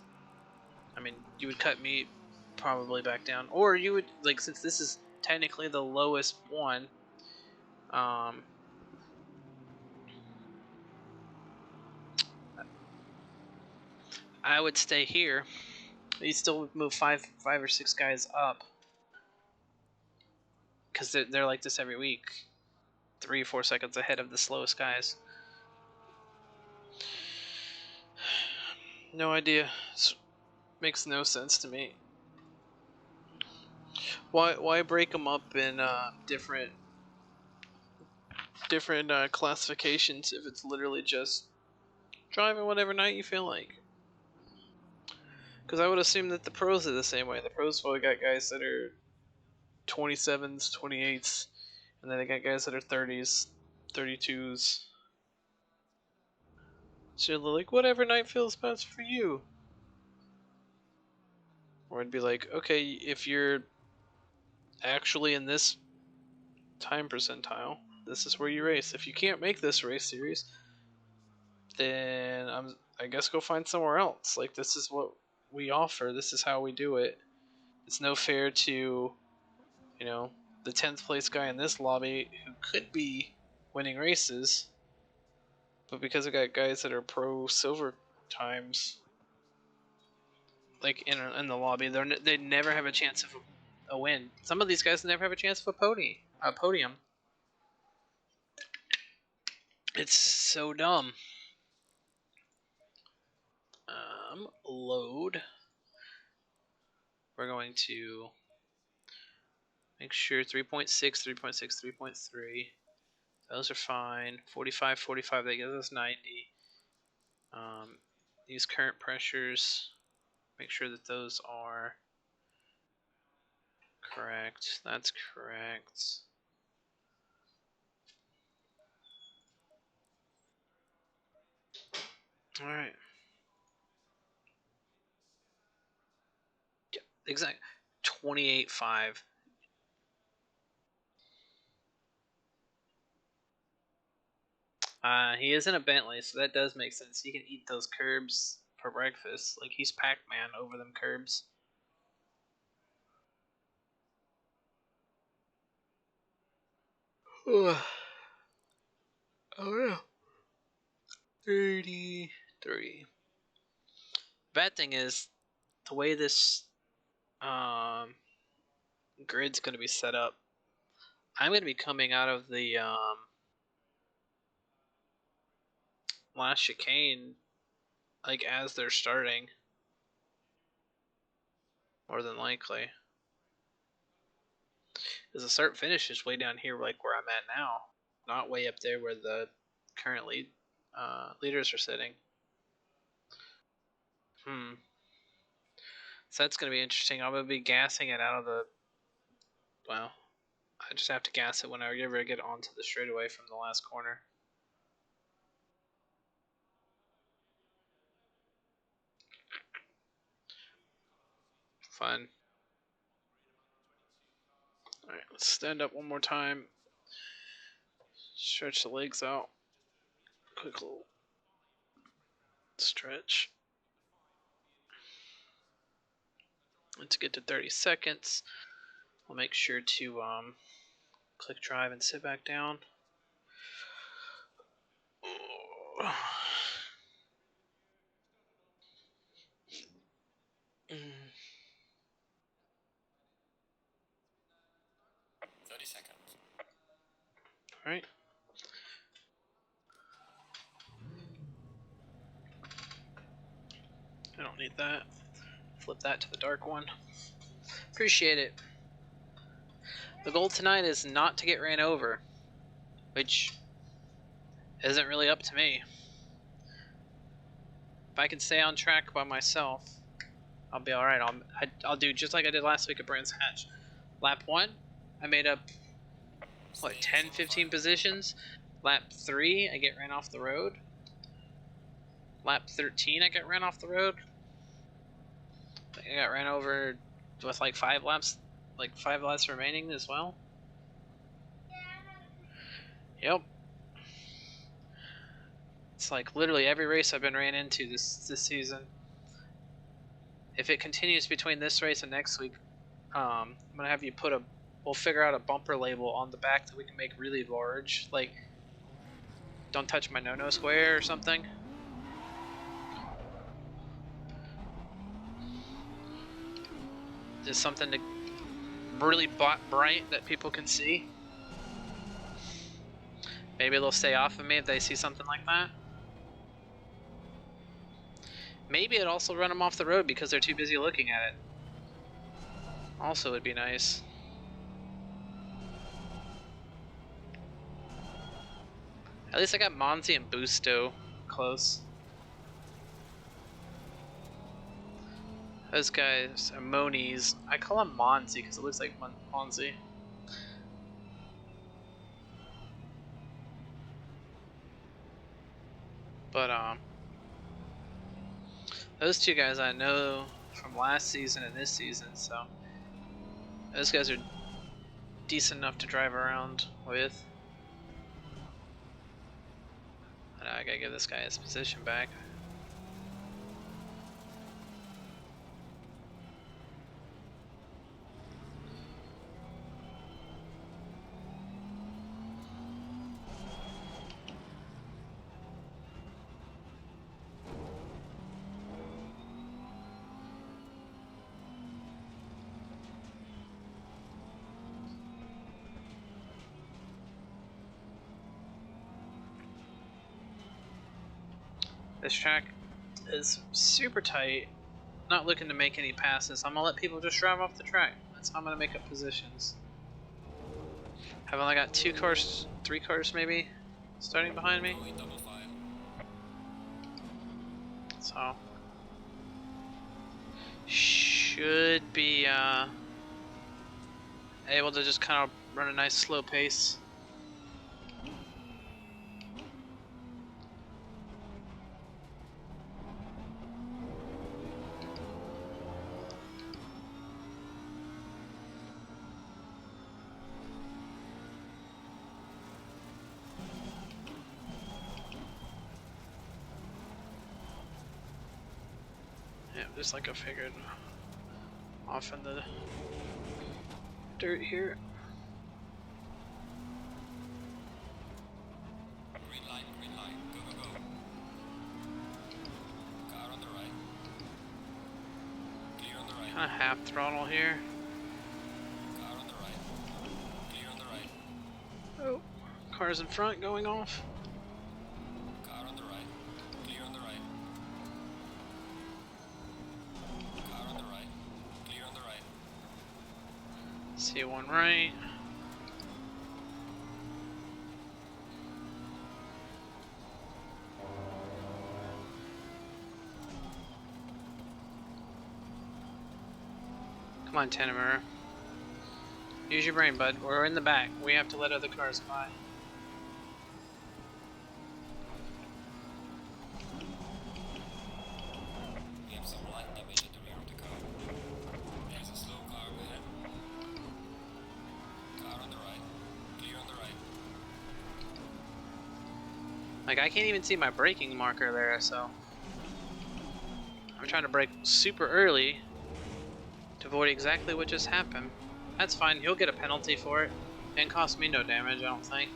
I mean, you would cut me probably back down. Or you would, like, since this is technically the lowest one, I would stay here. You still would move five or 6 guys up, because they're like this every week, 3 or 4 seconds ahead of the slowest guys. No idea. This makes no sense to me. Why break them up in different different classifications if it's literally just driving whatever night you feel like. Because I would assume that the pros are the same way. The pros probably got guys that are 27s, 28s, and then they got guys that are 30s, 32s. So they're like, whatever night feels best for you. Or it'd be like, okay, if you're actually in this time percentile, this is where you race. If you can't make this race series, then I guess go find somewhere else. Like, this is what we offer. This is how we do it. It's no fair to, you know, the 10th place guy in this lobby who could be winning races, but because I got guys that are pro silver times, like in the lobby, they never have a chance of a win. Some of these guys never have a chance of a podium. It's so dumb. Load. We're going to make sure 3.6, 3.6, 3.3. Those are fine. 45, 45, that gives us 90. These current pressures, make sure that those are correct. That's correct. Alright. Yep, exactly. 28.5. He is in a Bentley, so that does make sense. He can eat those curbs for breakfast. Like, he's Pac-Man over them curbs. Oh yeah. 33. Bad thing is, the way this grid's going to be set up, I'm going to be coming out of the last chicane, like, as they're starting. More than likely. Because the start finish is way down here, like where I'm at now. Not way up there where the current leaders are sitting. So that's going to be interesting. I'm going to be gassing it out of the... Well, I just have to gas it whenever I get onto the straightaway from the last corner. Fun. Alright, let's stand up one more time. Stretch the legs out. Quick little stretch. Let's get to 30 seconds. I'll make sure to click drive and sit back down. 30 seconds. Alright. I don't need that. Flip that to the dark one. Appreciate it. The goal tonight is not to get ran over, which isn't really up to me. If I can stay on track by myself, I'll be alright. I'll do just like I did last week at Brands Hatch. Lap 1, I made up, what, 10, 15 positions. Lap 3, I get ran off the road. Lap 13, I get ran off the road. I got ran over with like 5 laps remaining as well. Yep. It's like literally every race I've been ran into this season. If it continues between this race and next week, I'm gonna have you we'll figure out a bumper label on the back that we can make really large, like "Don't touch my no-no square" or something. Just something to really bright that people can see. Maybe they'll stay off of me if they see something like that. Maybe it'd also run them off the road because they're too busy looking at it. Also would be nice. At least I got Monty and Busto close. Those guys are Monies. I call him Monzy because it looks like Monzy. But those two guys I know from last season and this season, so those guys are decent enough to drive around with. I gotta give this guy his position back. This track is super tight. Not looking to make any passes. I'm gonna let people just drive off the track. That's how I'm gonna make up positions. I've only got 2 cars, 3 cars maybe, starting behind me. Going double file. So should be able to just kind of run a nice slow pace. Yeah, just like I figured. Off in the dirt here. Green light, go, go, go. Car on the right. Clear on the right. Kind of half throttle here. Car on the right. Clear on the right. Oh, cars in front going off. Car on the right. Clear on the right. Car on the right. Clear on the right. See one right. Come on, Tanamura. Use your brain, bud. We're in the back. We have to let other cars by. We have some light damage at the rear of the car. There's a slow car ahead. Car on the right. Clear on the right. Like, I can't even see my braking marker there, so I'm trying to brake super early to avoid exactly what just happened. That's fine, he'll get a penalty for it. And cost me no damage, I don't think.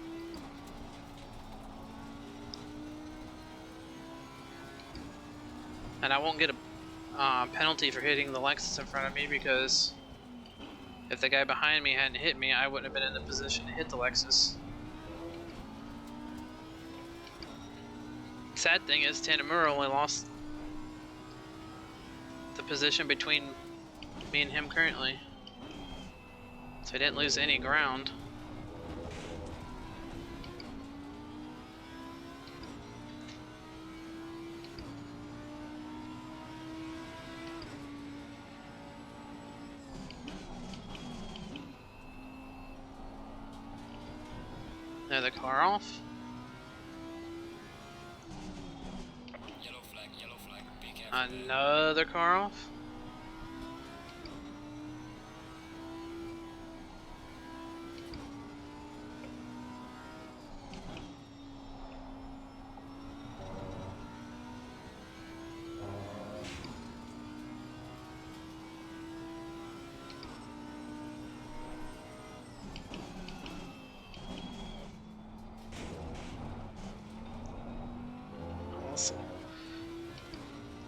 And I won't get a penalty for hitting the Lexus in front of me because if the guy behind me hadn't hit me, I wouldn't have been in the position to hit the Lexus. Sad thing is, Tanamura only lost the position between me and him currently. So I didn't lose any ground. Another car off. Yellow flag, be careful. Another car off.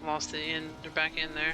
Lost the end, they're back in there.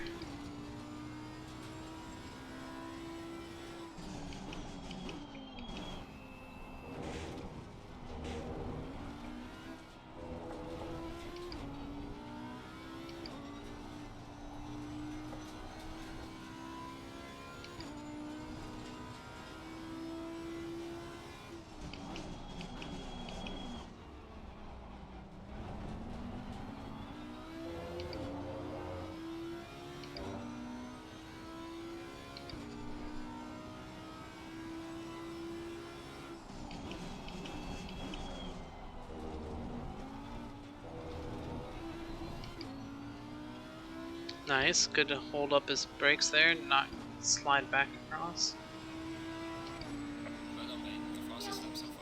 Nice. Good to hold up his brakes there and not slide back across. Well done, mate. The fastest lap so far.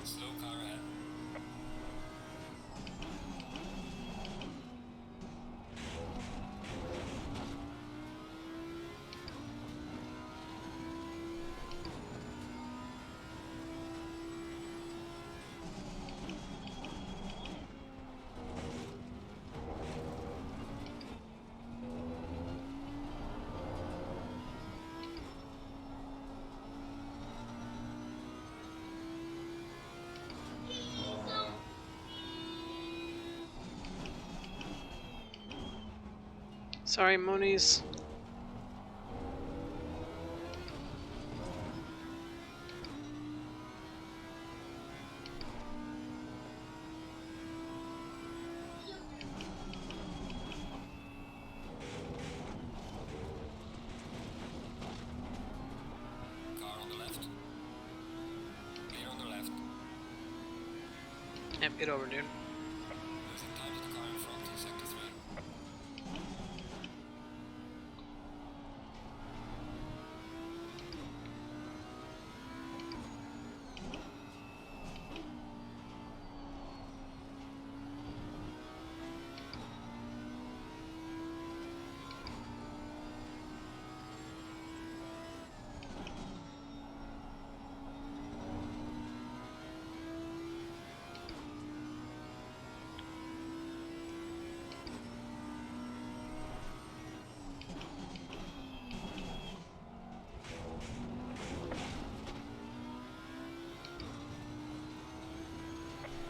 Slow car ahead. Sorry, Monies. Car on the left. Clear on the left. Yep, get over, dude. Losing time to the car in front in sector 3.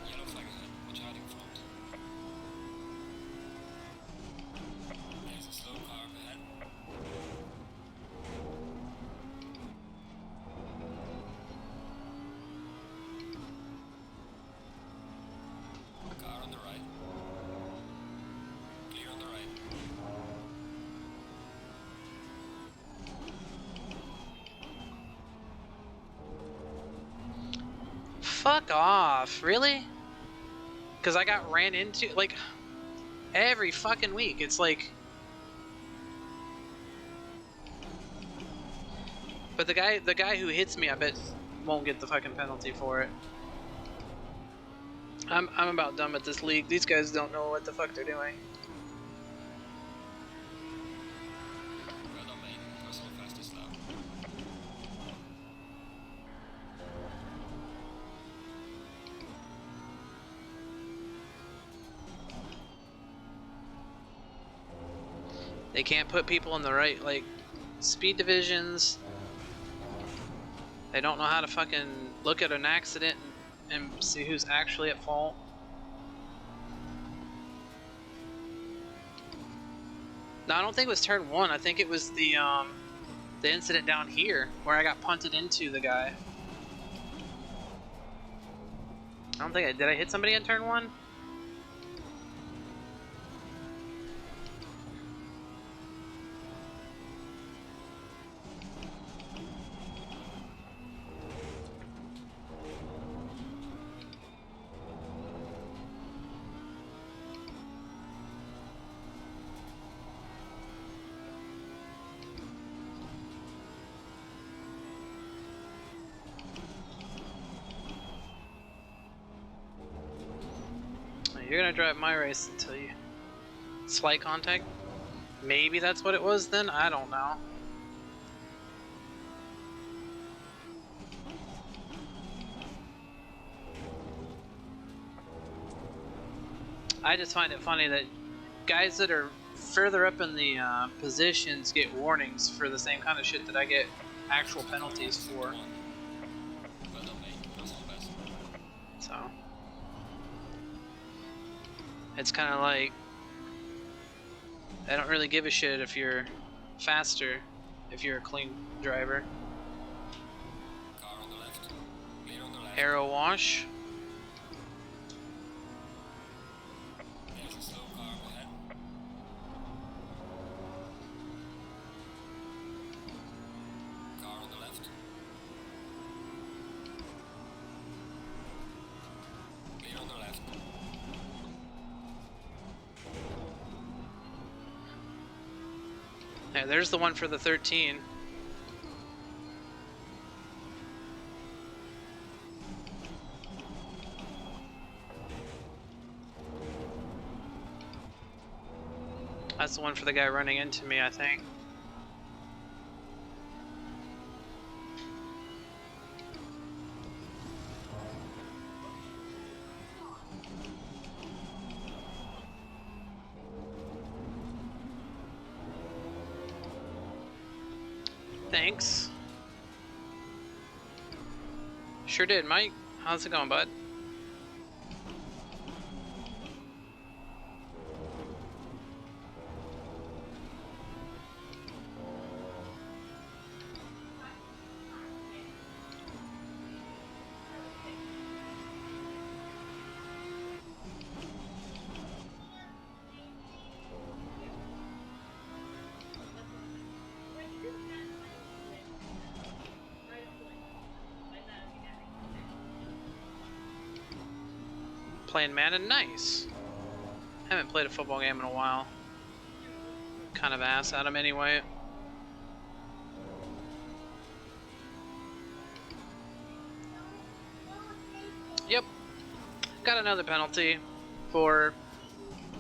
Yellow flag ahead. Watch out in front. There's a slow car up ahead. Car on the right. Clear on the right. Fuck off, really? Because I got ran into, like, every fucking week. It's like... But the guy who hits me, I bet, won't get the fucking penalty for it. I'm about done with this league. These guys don't know what the fuck they're doing. Well done, mate. Personal fastest lap. They can't put people in the right, like, speed divisions. They don't know how to fucking look at an accident and see who's actually at fault. No, I don't think it was turn 1. I think it was the incident down here where I got punted into the guy. I don't think did I hit somebody in turn 1? You're gonna drive my race until you... Slight contact? Maybe that's what it was then? I don't know. I just find it funny that guys that are further up in the positions get warnings for the same kind of shit that I get actual penalties for. Well done, mate. Personal best. So it's kind of like I don't really give a shit if you're faster if you're a clean driver. Car on the left. Clear on the left. Arrow wash. There's a slow car up ahead. Car on the left. Clear on the left. Yeah, there's the one for the 13. That's the one for the guy running into me, I think. Thanks. Sure did, Mike. How's it going, bud? Playing Madden, nice. Haven't played a football game in a while. Kind of ass at him anyway. Yep. Got another penalty for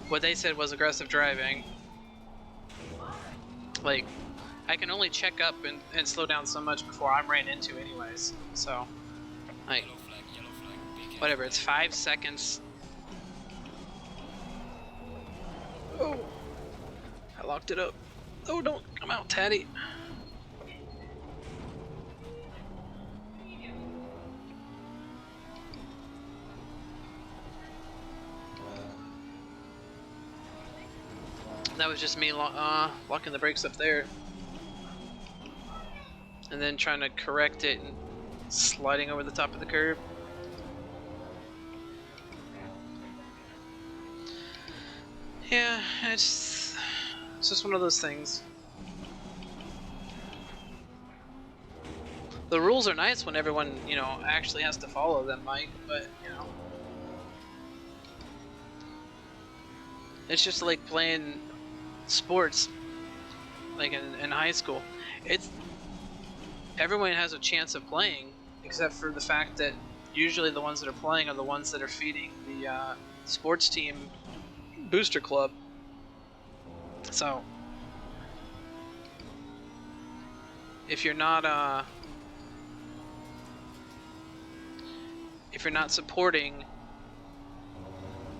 what they said was aggressive driving. Like, I can only check up and slow down so much before I'm ran into anyways. So, like, Yellow flag, be careful. whatever, it's 5 seconds. Oh, I locked it up. Oh, don't come out, Taddy. That was just me locking the brakes up there. And then trying to correct it and sliding over the top of the curb. Yeah, it's just one of those things. The rules are nice when everyone, you know, actually has to follow them, Mike, but, you know. It's just like playing sports, like in high school. Everyone has a chance of playing, except for the fact that usually the ones that are playing are the ones that are feeding the sports team booster club. So if you're not supporting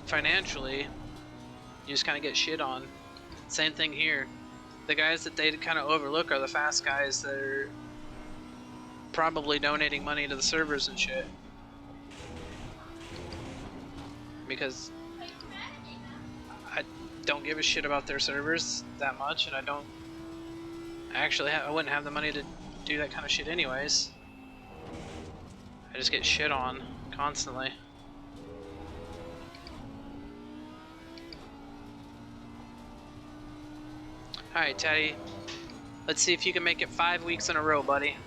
financially, you just kind of get shit on. Same thing here. The guys that they kind of overlook are the fast guys that are probably donating money to the servers and shit. Because I don't give a shit about their servers that much, and I don't actually I wouldn't have the money to do that kind of shit anyways. I just get shit on constantly. Alright, Teddy. Let's see if you can make it 5 weeks in a row, buddy.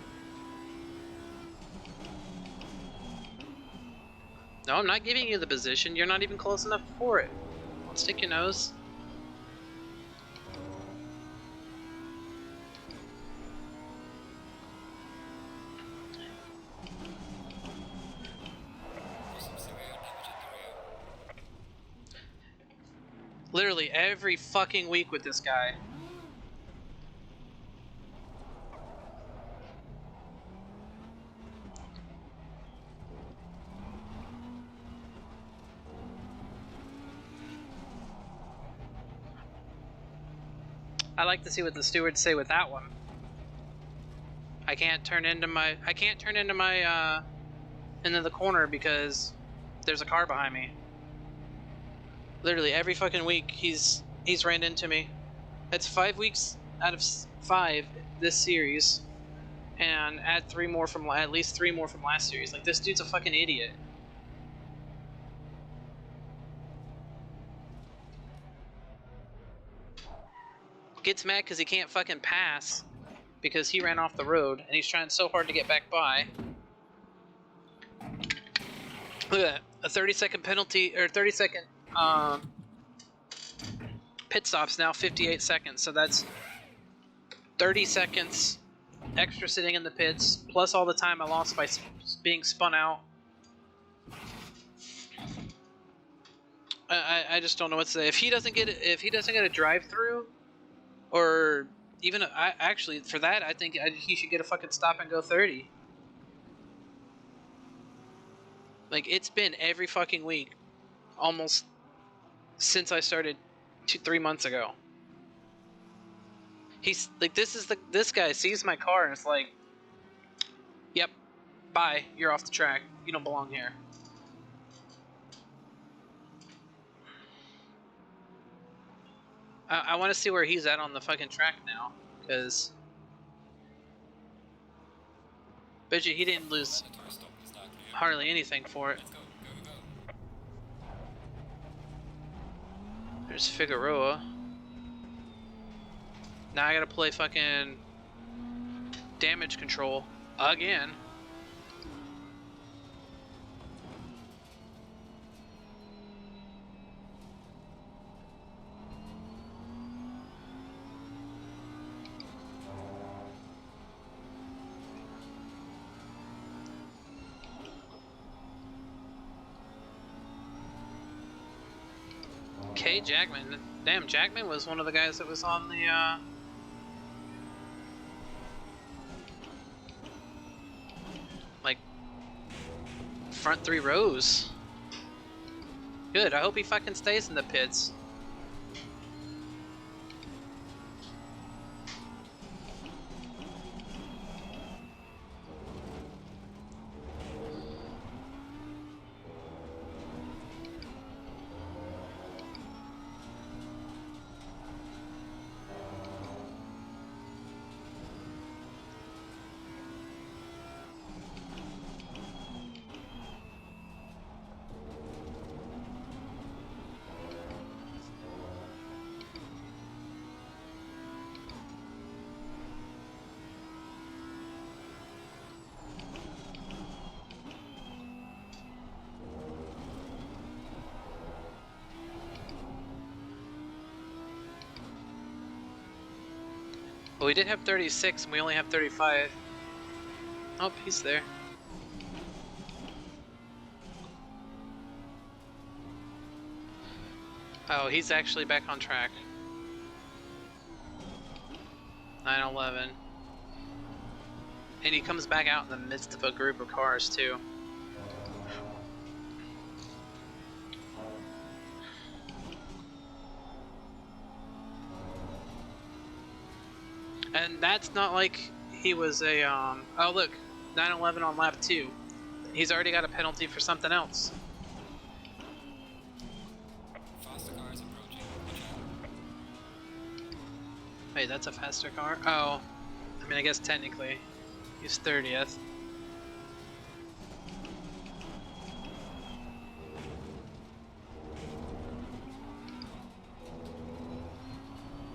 No, I'm not giving you the position. You're not even close enough for it. Don't stick your nose. Some severe damage at the rear. Literally every fucking week with this guy. I like to see what the stewards say with that one. I can't turn into the corner because there's a car behind me. Literally every fucking week he's ran into me. It's 5 weeks out of 5 this series, and add 3 more from at least 3 more from last series. Like, this dude's a fucking idiot. Gets mad because he can't fucking pass because he ran off the road and he's trying so hard to get back by. Look at that. A 30-second penalty, or 30-second pit stop's now 58 seconds. So that's 30 seconds extra sitting in the pits, plus all the time I lost by being spun out. I just don't know what to say. If he doesn't get a drive-through, or even actually for that, I think he should get a fucking stop and go 30. Like, it's been every fucking week, almost since I started 3 months ago. He's like, this guy sees my car and it's like, yep, bye, you're off the track. You don't belong here. I want to see where he's at on the fucking track now, because bet you he didn't lose Mandatory stop is now clear. hardly anything for it. Let's go, go, go. There's Figueroa. Now I gotta play fucking damage control again. K. Jackman. Damn, Jackman was one of the guys that was on the like front 3 rows. Good. I hope he fucking stays in the pits. Well, we did have 36 and we only have 35. Oh, he's there. Oh, he's actually back on track. 911. And he comes back out in the midst of a group of cars, too. And that's not like he was a, oh look, 911 on lap 2. He's already got a penalty for something else. Faster car is approaching. Wait, that's a faster car? Oh, I mean, I guess technically he's 30th.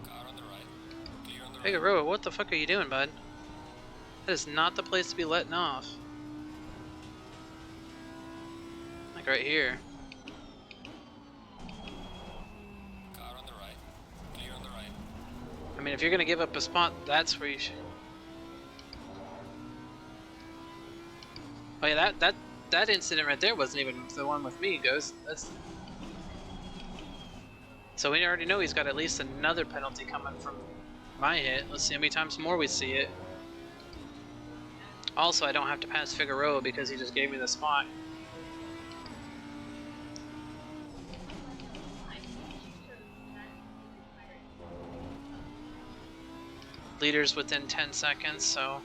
Car on the right. Clear on the right. Figueroa, what the fuck are you doing, bud? That is not the place to be letting off. Like right here. Car on the right. Clear on the right. I mean, if you're gonna give up a spot, that's where you should. Oh yeah, that incident right there wasn't even the one with me, Ghost. That's. So we already know he's got at least another penalty coming from my hit. Let's see how many times more we see it. Also, I don't have to pass Figueroa because he just gave me the spot. Leaders within 10 seconds, so.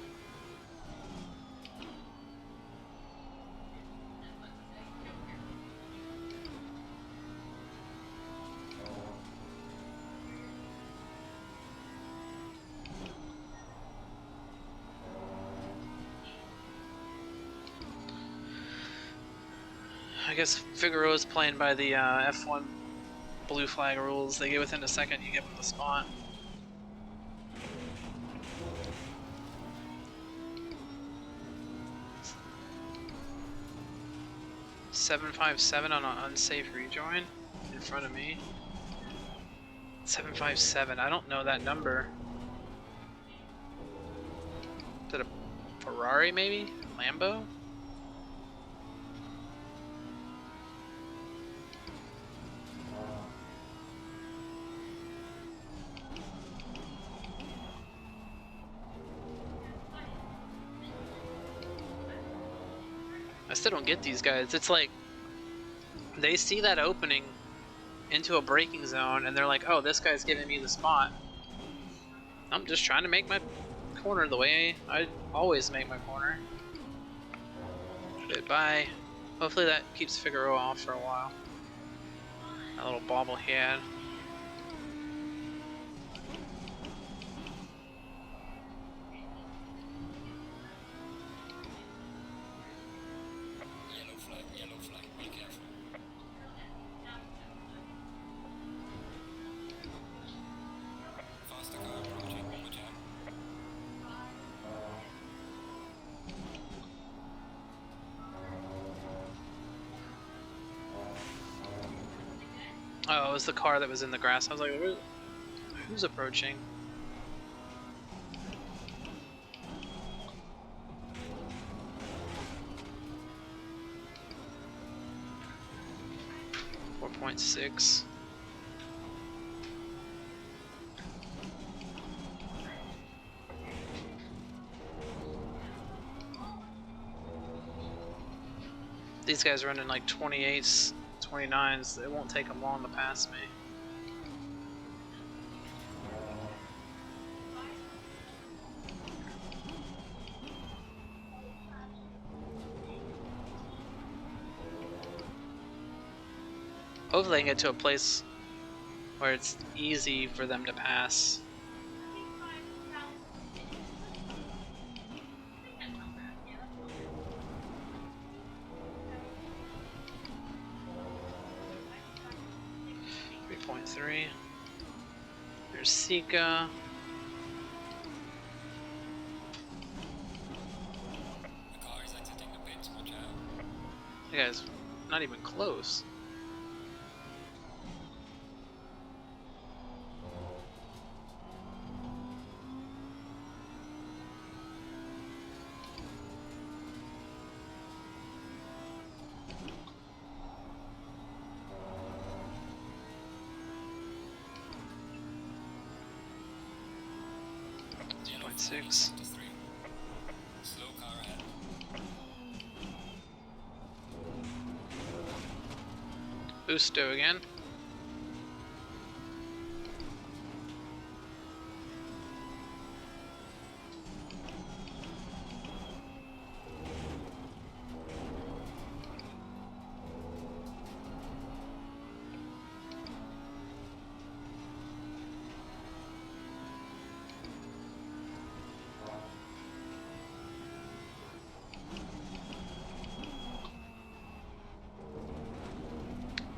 I guess Figueroa's playing by the F1 blue flag rules. They get within a second, you give them the spot. $757 on an unsafe rejoin in front of me. 757. I don't know that number. Is it a Ferrari maybe? Lambo? I still don't get these guys. It's like they see that opening into a braking zone and they're like, oh, this guy's giving me the spot. I'm just trying to make my corner the way I always make my corner. Goodbye. Hopefully that keeps Figueroa off for a while. That little bobble he had. Yellow flag, be careful. Faster car approaching, watch out. Oh, it was the car that was in the grass. I was like, who's approaching? .6. These guys are running like 28s, 29s. It won't take them long to pass me. Hopefully I can get to a place where it's easy for them to pass. .3. There's Sika. The car is exiting the pits, watch out. You guys, not even close. Yellow flag, 0.6. sector 3. Slow car ahead. Busto again.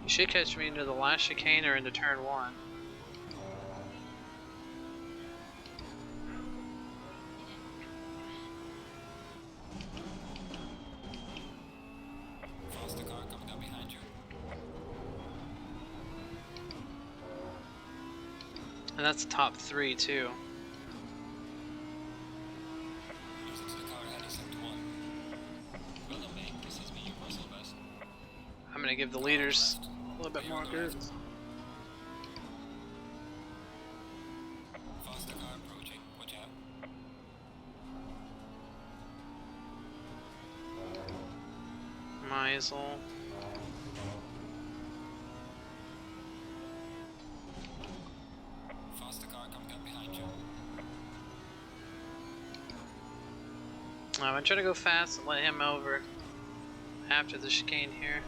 You should catch me into the last chicane or into turn 1. Faster car coming up behind you. And that's top 3 too. Losing to the car ahead is sector 1. Well done, mate. This is me, your personal best. I'm gonna give the leaders a little bit more good. Faster car approaching, watch out. Meisel. Faster car coming up behind you. I'm trying to go fast and let him over after the chicane here.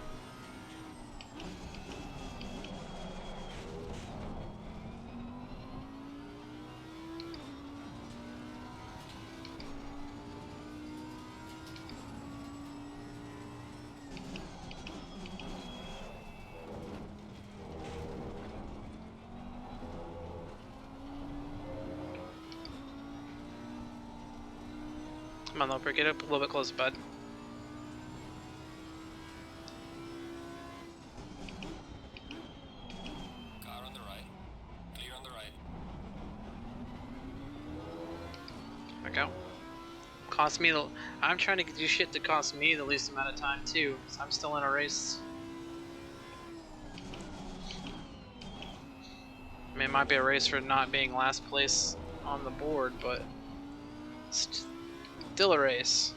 Come on, Loper, get up a little bit closer, bud. Car on the right. Clear on the right. Back out. Cost me the. I'm trying to do shit that costs me the least amount of time too. 'Cause I'm still in a race. I mean, it might be a race for not being last place on the board, but still a race.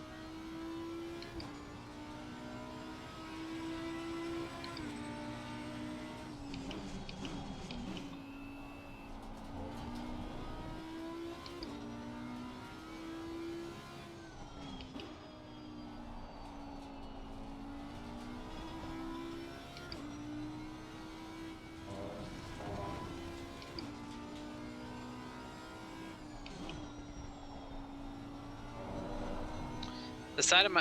The side of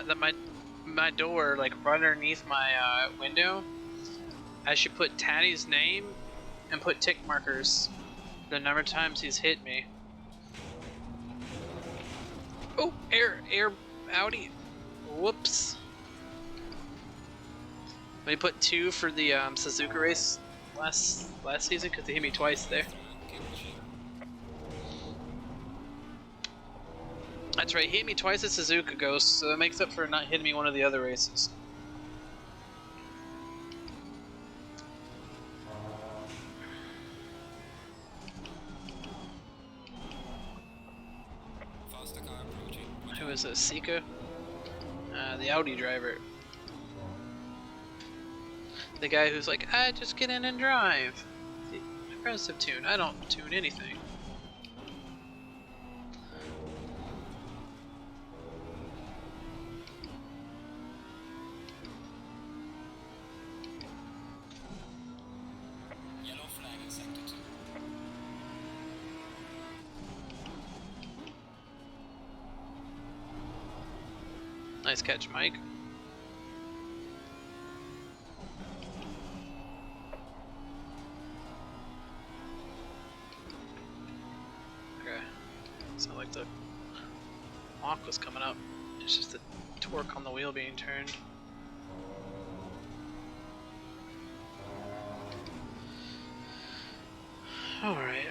my door, like right underneath my window, I should put Taddy's name and put tick markers the number of times he's hit me. Oh, air, Audi. Whoops. We put 2 for the Suzuka race last season because they hit me twice there. Keep pushing. That's right, he hit me twice at Suzuka Ghost, so that makes up for not hitting me one of the other races. Faster car approaching. Watch Who out. is this, Sika? The Audi driver. The guy who's like, just get in and drive. The aggressive tune. I don't tune anything. Yellow flag in sector 2. Nice catch, Mike. Okay. Sound like the lock was coming up. It's just the torque on the wheel being turned. Alright.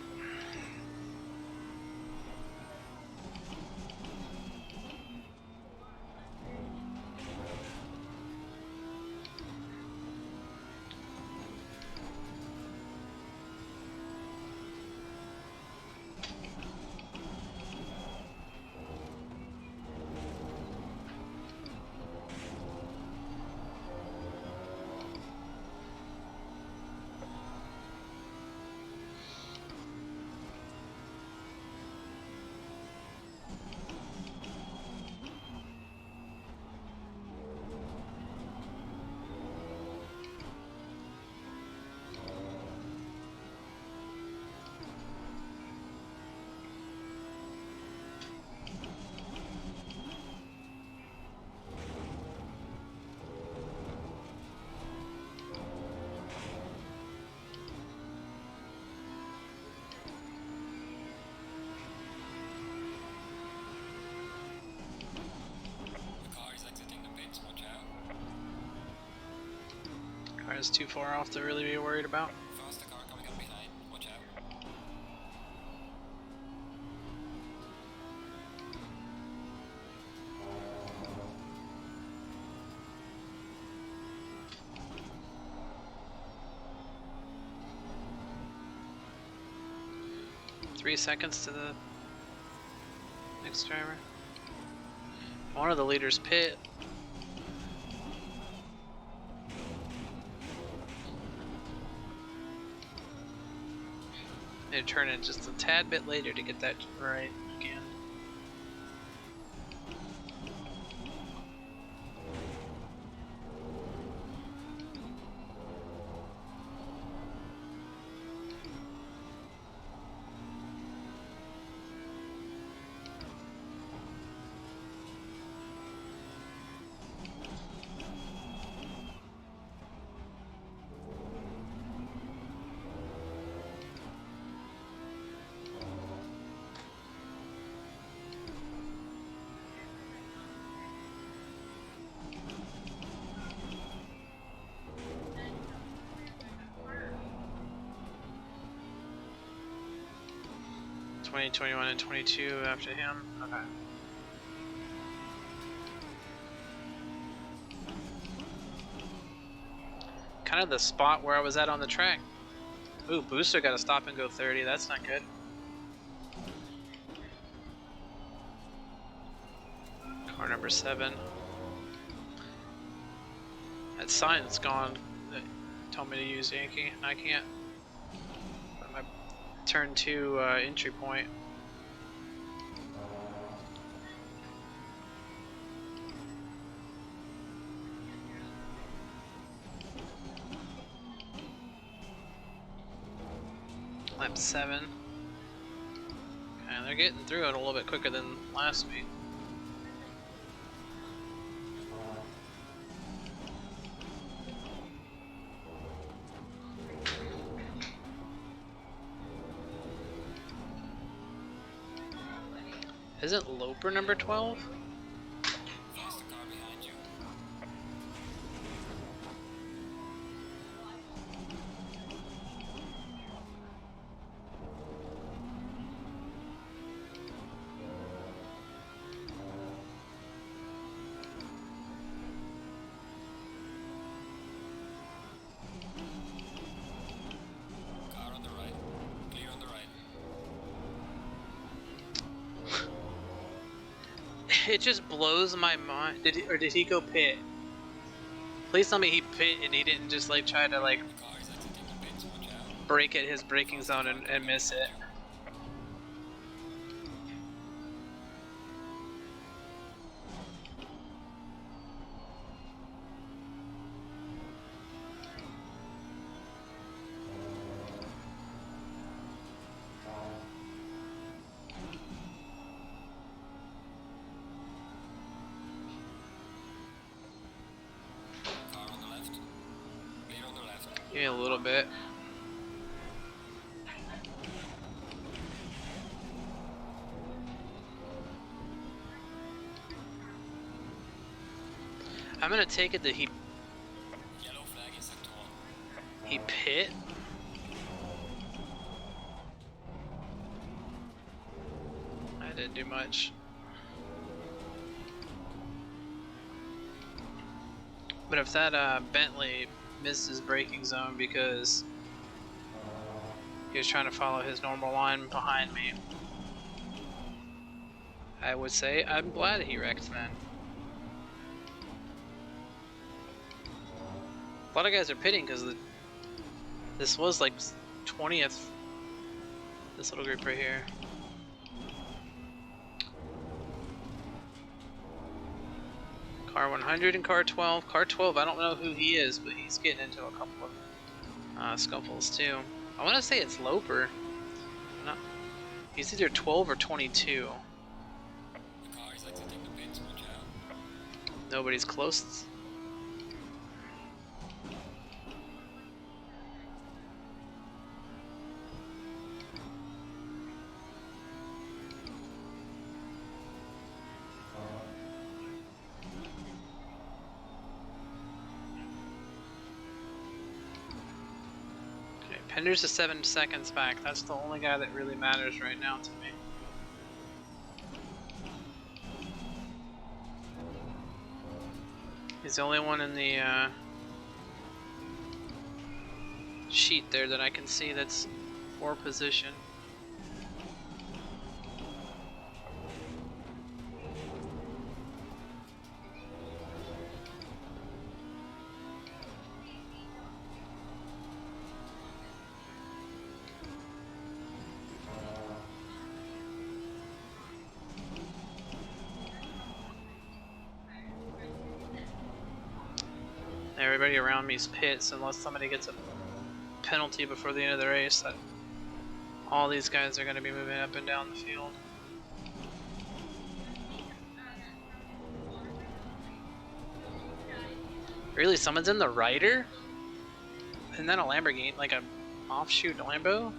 The car is exiting the pits. Watch out. Car's too far off to really be worried about. Faster car coming up behind. Watch out. 3 seconds to the next driver. One of the leaders pit. They turn in just a tad bit later to get that right again. 20, 21, and 22 after him. Okay. Kind of the spot where I was at on the track. Ooh, Booster got to stop and go 30. That's not good. Car number 7. That sign's gone. That told me to use Yankee. I can't. My turn 2 entry point. Lap 7. Okay, they're getting through it a little bit quicker than last week. Isn't Loper number 12? Faster car behind you. Car on the right. Clear on the right. It just blows my mind. Did he go pit? Please tell me he pit and he didn't just like try to like The car is exiting the pits. Watch out. break at his braking zone and miss it. Car on the left. Clear on the left. Give me a little bit. I'm gonna take it that he Yellow flag in sector 1. he pit. I didn't do much. But if that Bentley missed his braking zone because he was trying to follow his normal line behind me, I would say I'm glad he wrecked, man. A lot of guys are pitting because this was like 20th. This little group right here. Car 100 and car 12. Car 12, I don't know who he is, but he's getting into a couple of scuffles too. I want to say it's Loper. No, he's either 12 or 22. The car is exiting the pits. Watch out. Nobody's close. Pender's is 7 seconds back. That's the only guy that really matters right now to me. He's the only one in the sheet there that I can see that's for position. Everybody around me's pits unless somebody gets a penalty before the end of the race. That all these guys are going to be moving up and down the field. Really, someone's in the Ryder? Isn't that a Lamborghini, like a offshoot Lambo?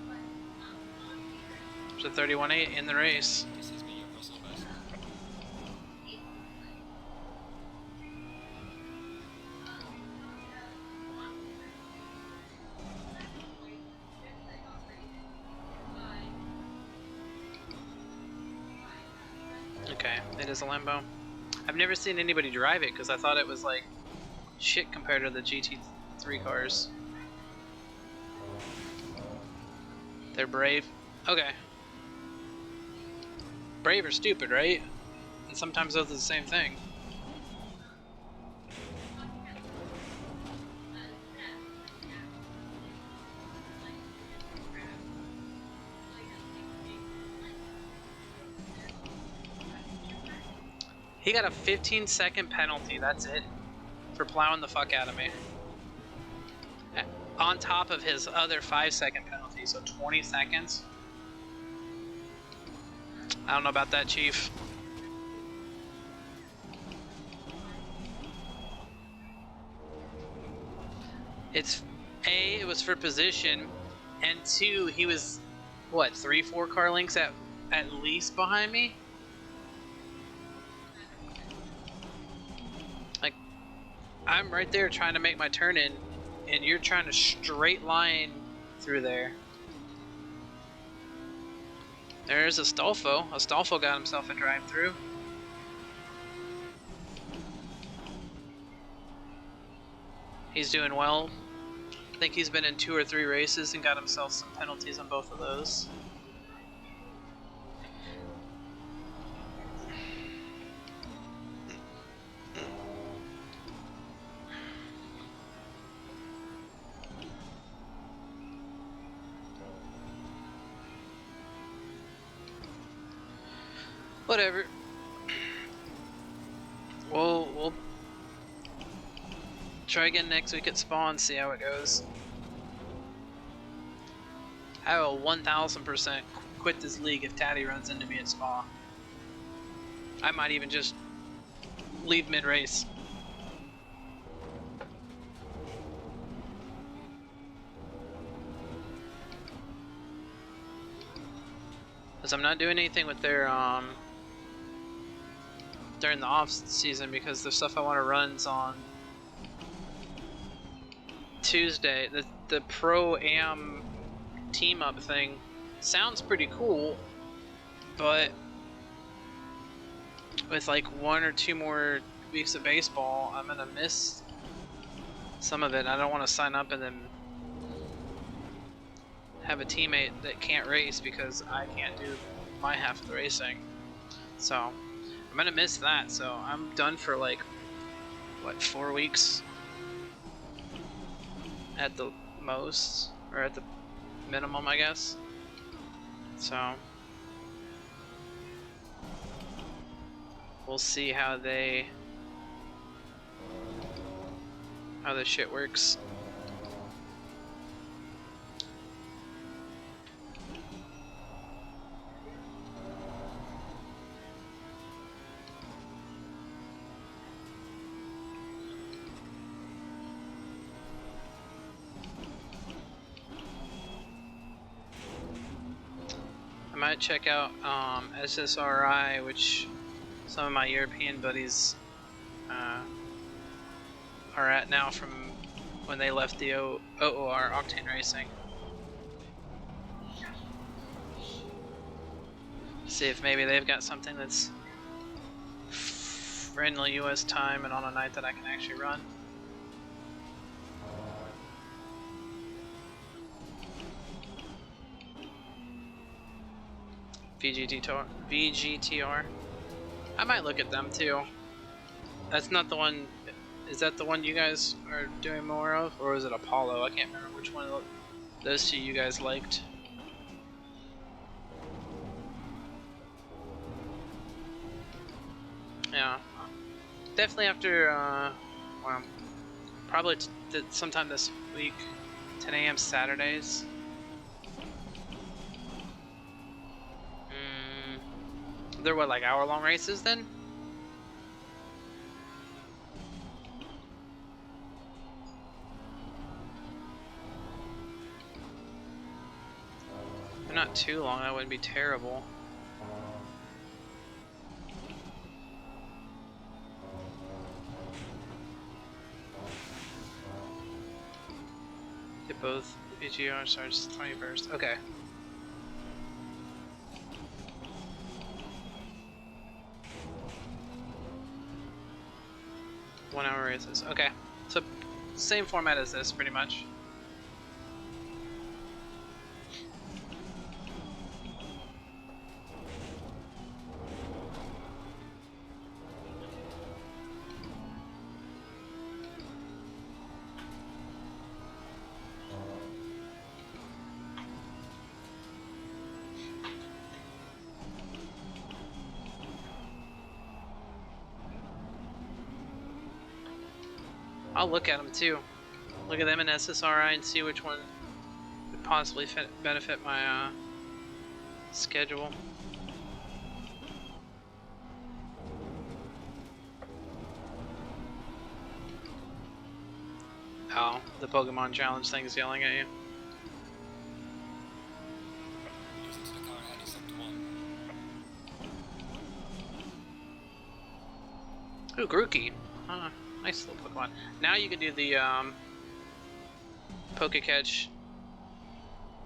There's a 31.8 in the race. This has been your personal best. Okay, it is a Lambo. I've never seen anybody drive it because I thought it was like shit compared to the GT3 cars. They're brave. Okay. Brave or stupid, right? And sometimes those are the same thing. He got a 15-second penalty, that's it, for plowing the fuck out of me. On top of his other 5-second penalty, so 20 seconds. I don't know about that, Chief. It's A, it was for position, and 2, he was, what, 3-4 car lengths at least behind me? Like, I'm right there trying to make my turn in, and you're trying to straight line through there. There's Astolfo. Astolfo got himself a drive-through. He's doing well. I think he's been in 2 or 3 races and got himself some penalties on both of those. Whatever. We'll try again next week at Spawn, see how it goes. I will 1000% quit this league if Taddy runs into me at Spa. I might even just leave mid-race. Because I'm not doing anything with their during the off season, because the stuff I want to run's on Tuesday. The Pro-Am team up thing sounds pretty cool, but with like 1 or 2 more weeks of baseball, I'm gonna miss some of it. I don't want to sign up and then have a teammate that can't race because I can't do my half of the racing. So I'm gonna miss that. So I'm done for like, what, 4 weeks at the most, or at the minimum, I guess. So we'll see how this shit works. I might check out SSRI, which some of my European buddies are at now from when they left the OOR, Octane Racing. See if maybe they've got something that's friendly US time and on a night that I can actually run. VGTR. I might look at them too. That's not the one. Is that the one you guys are doing more of, or is it Apollo? I can't remember which one of those two you guys liked. Yeah, definitely after. Well, probably sometime this week, 10 a.m. Saturdays. They're what, like hour-long races then? They're not too long, that wouldn't be terrible. Get both VGR starts 21st. Okay. 1 hour races. Okay, so same format as this, pretty much. I'll look at them too. Look at them in SSRI and see which one would possibly benefit my schedule. Oh, the Pokemon Challenge thing's yelling at you. Listen to the car heading sector 1. Ooh, Grookey. Nice little Pokemon. Now you can do the Pokecatch.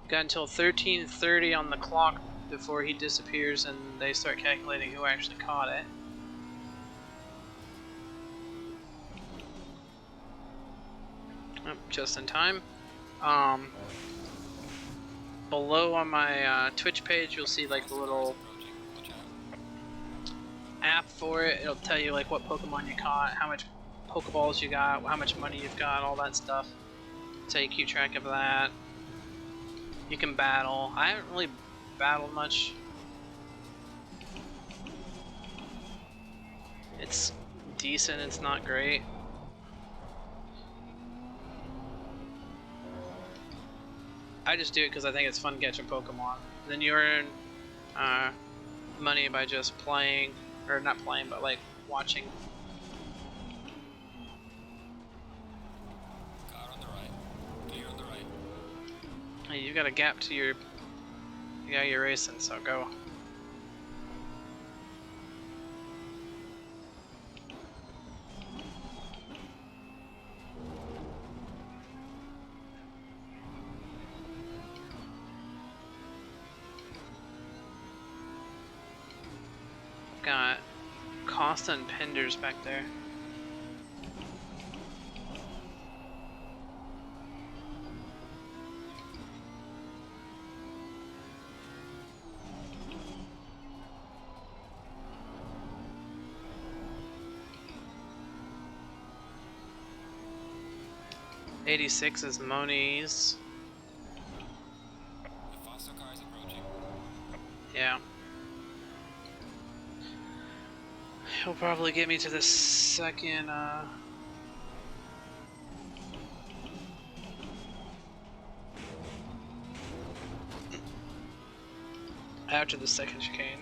Got until 13:30 on the clock before he disappears and they start calculating who actually caught it. Oh, just in time. Below on my Twitch page, you'll see like the little Watch out. app for it. It'll tell you like what Pokemon you caught, how much Pokeballs you got, how much money you've got, all that stuff. So you keep track of that. You can battle. I haven't really battled much. It's decent, it's not great. I just do it because I think it's fun catching Pokemon. Then you earn money by just playing, or not playing, but like watching. Car on the right. Clear on the right. Hey, you got a gap to your, yeah, you're racing, so go. Got Costa and Penders back there. '86 is Moni's. The faster car is approaching. Yeah. He'll probably get me to the second, after the second chicane.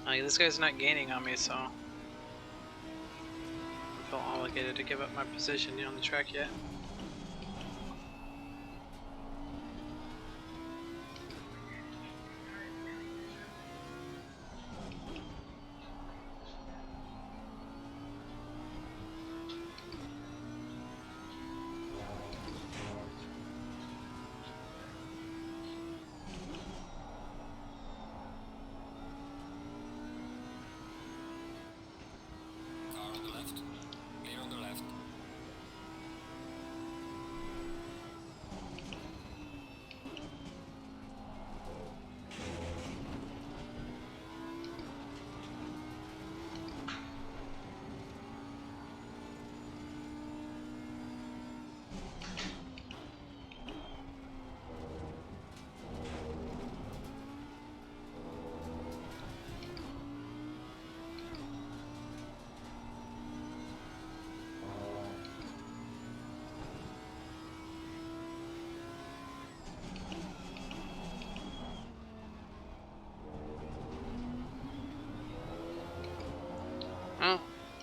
Like, this guy's not gaining on me, so I feel obligated to give up my position on the track yet. Car on the left. Clear on the left.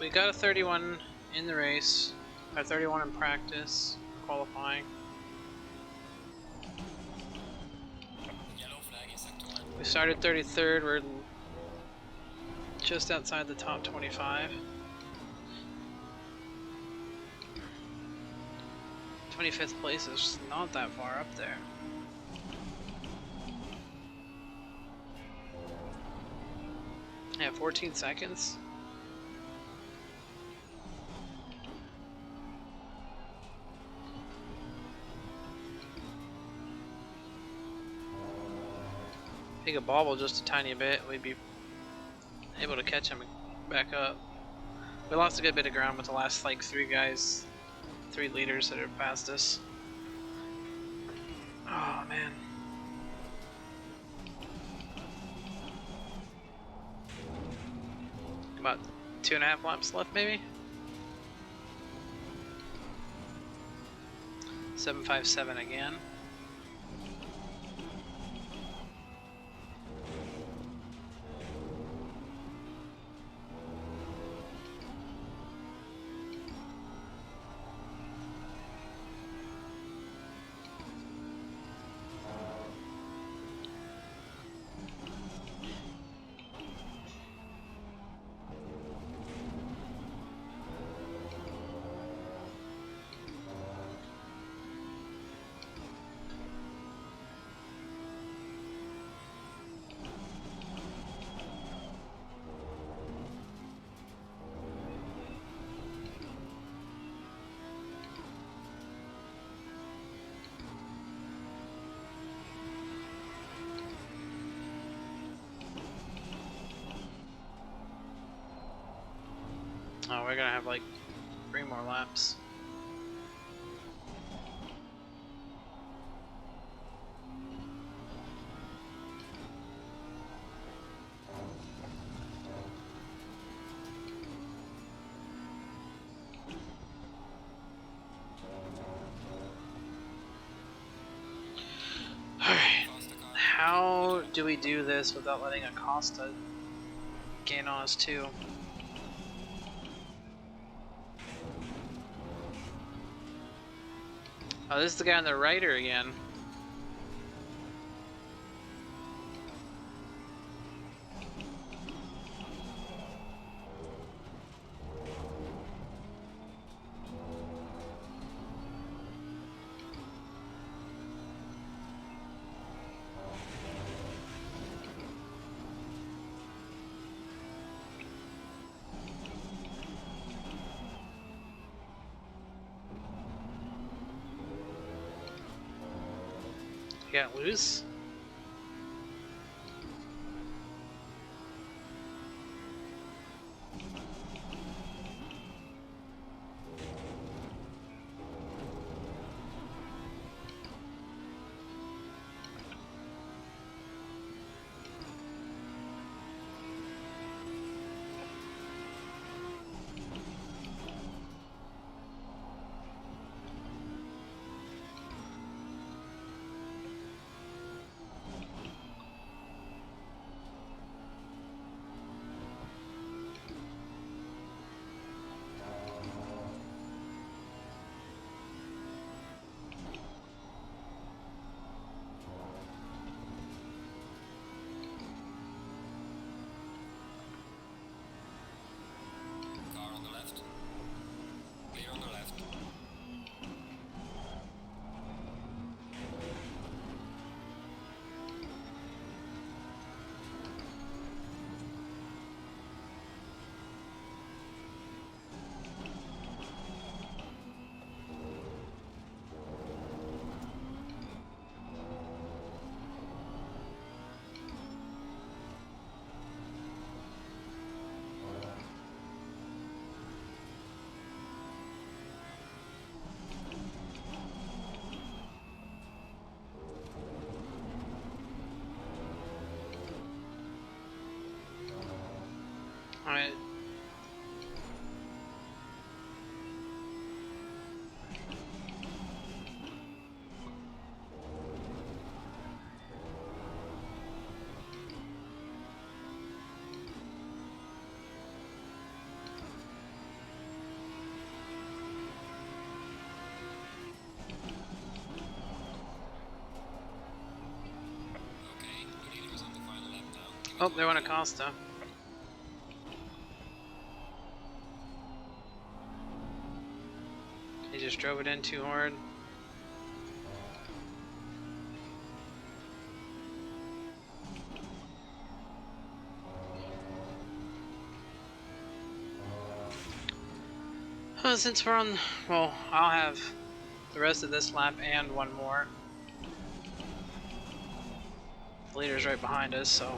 we got a 31 in the race, a 31 in practice, qualifying. Yellow flag in sector 1. We started 33rd, we're just outside the top 25. 25th place is not that far up there. Yeah, 14 seconds. If he could bobble just a tiny bit, we'd be able to catch him back up. We lost a good bit of ground with the last like 3 guys, 3 leaders that have passed us. Oh man. About 2.5 laps left, maybe? 757 again. Oh, we're gonna have like 3 more laps. Alright, how do we do this without letting Acosta gain on us too? Oh, this is the guy on the rider again. Got loose. Car on the left. Clear on the left. Alright. Oh, they went Acosta. He just drove it in too hard. Since we're on, well, I'll have the rest of this lap and one more. The leader's right behind us, so.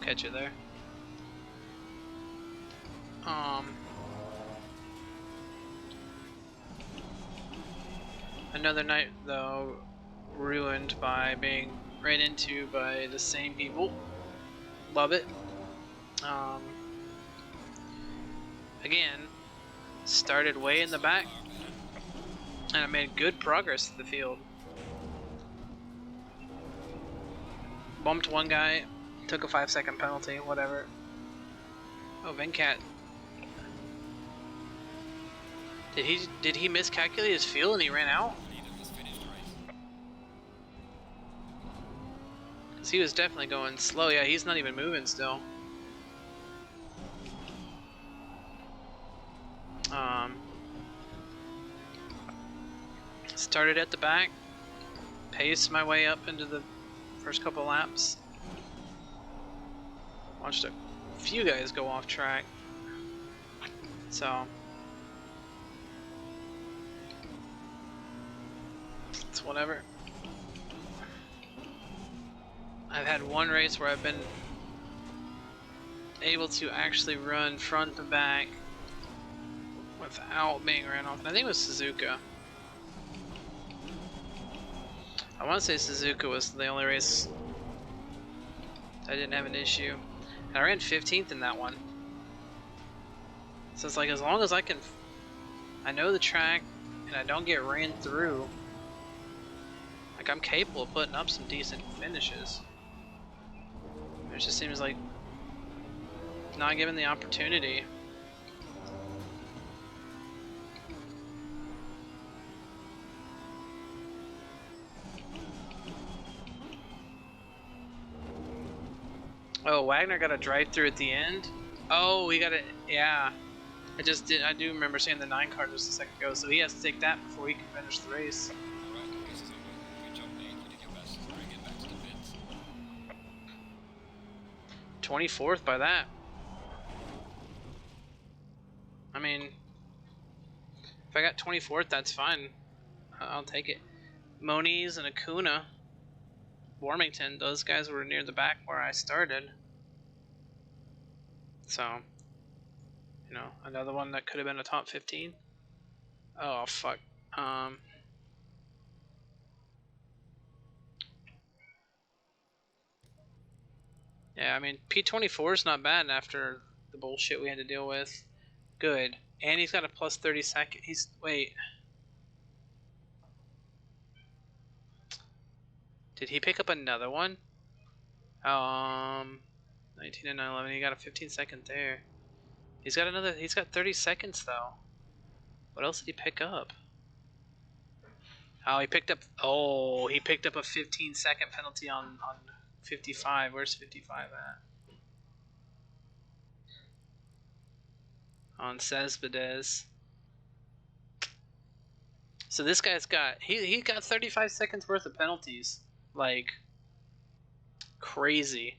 Catch you there. Another night though ruined by being ran into by the same people. Love it. Again, started way in the back and I made good progress to the field. Bumped one guy, took a 5-second penalty, whatever. Oh, Venkat. Did he miscalculate his fuel and he ran out? Cause he was definitely going slow. Yeah, he's not even moving still. Started at the back, paced my way up into the first couple laps. Watched a few guys go off track. So it's whatever. I've had one race where I've been able to actually run front to back without being ran off. And I think it was Suzuka. I want to say Suzuka was the only race I didn't have an issue. And I ran 15th in that one. So it's like, as long as I can, I know the track and I don't get ran through, like I'm capable of putting up some decent finishes. It just seems like not given the opportunity. Oh, Wagner got a drive-through at the end? Oh, he got it, yeah. I do remember seeing the 9 car just a second ago, so he has to take that before he can finish the race. Alright, race is over. Good job, mate. You did your best. Bring it back to the pits. 24th by that. I mean, if I got 24th, that's fine. I'll take it. Moniz and Acuna, Warmington, those guys were near the back where I started. So, you know, another one that could have been a top 15. Oh, fuck. Yeah, I mean, P24 is not bad after the bullshit we had to deal with. Good. And he's got a plus 30 second. Wait. Did he pick up another one? 19 and 11. He got a 15 second there. He's got 30 seconds though. What else did he pick up? Oh, he picked up a 15 second penalty on 55. Where's 55 at? On Cespedes. So this guy's got he got 35 seconds worth of penalties. Like crazy.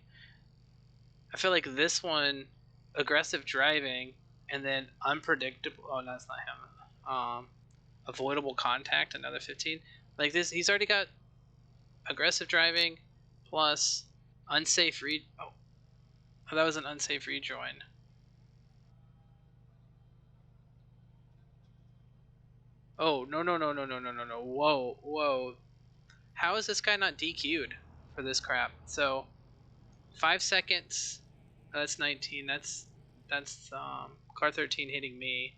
I feel like this one, aggressive driving and then unpredictable. Oh, no, that's not him. Avoidable contact, another 15. Like this, he's already got aggressive driving plus unsafe read. Oh, that was an unsafe rejoin. Oh, no. Whoa. How is this guy not DQ'd for this crap? So, 5 seconds. That's 19. That's car 13 hitting me.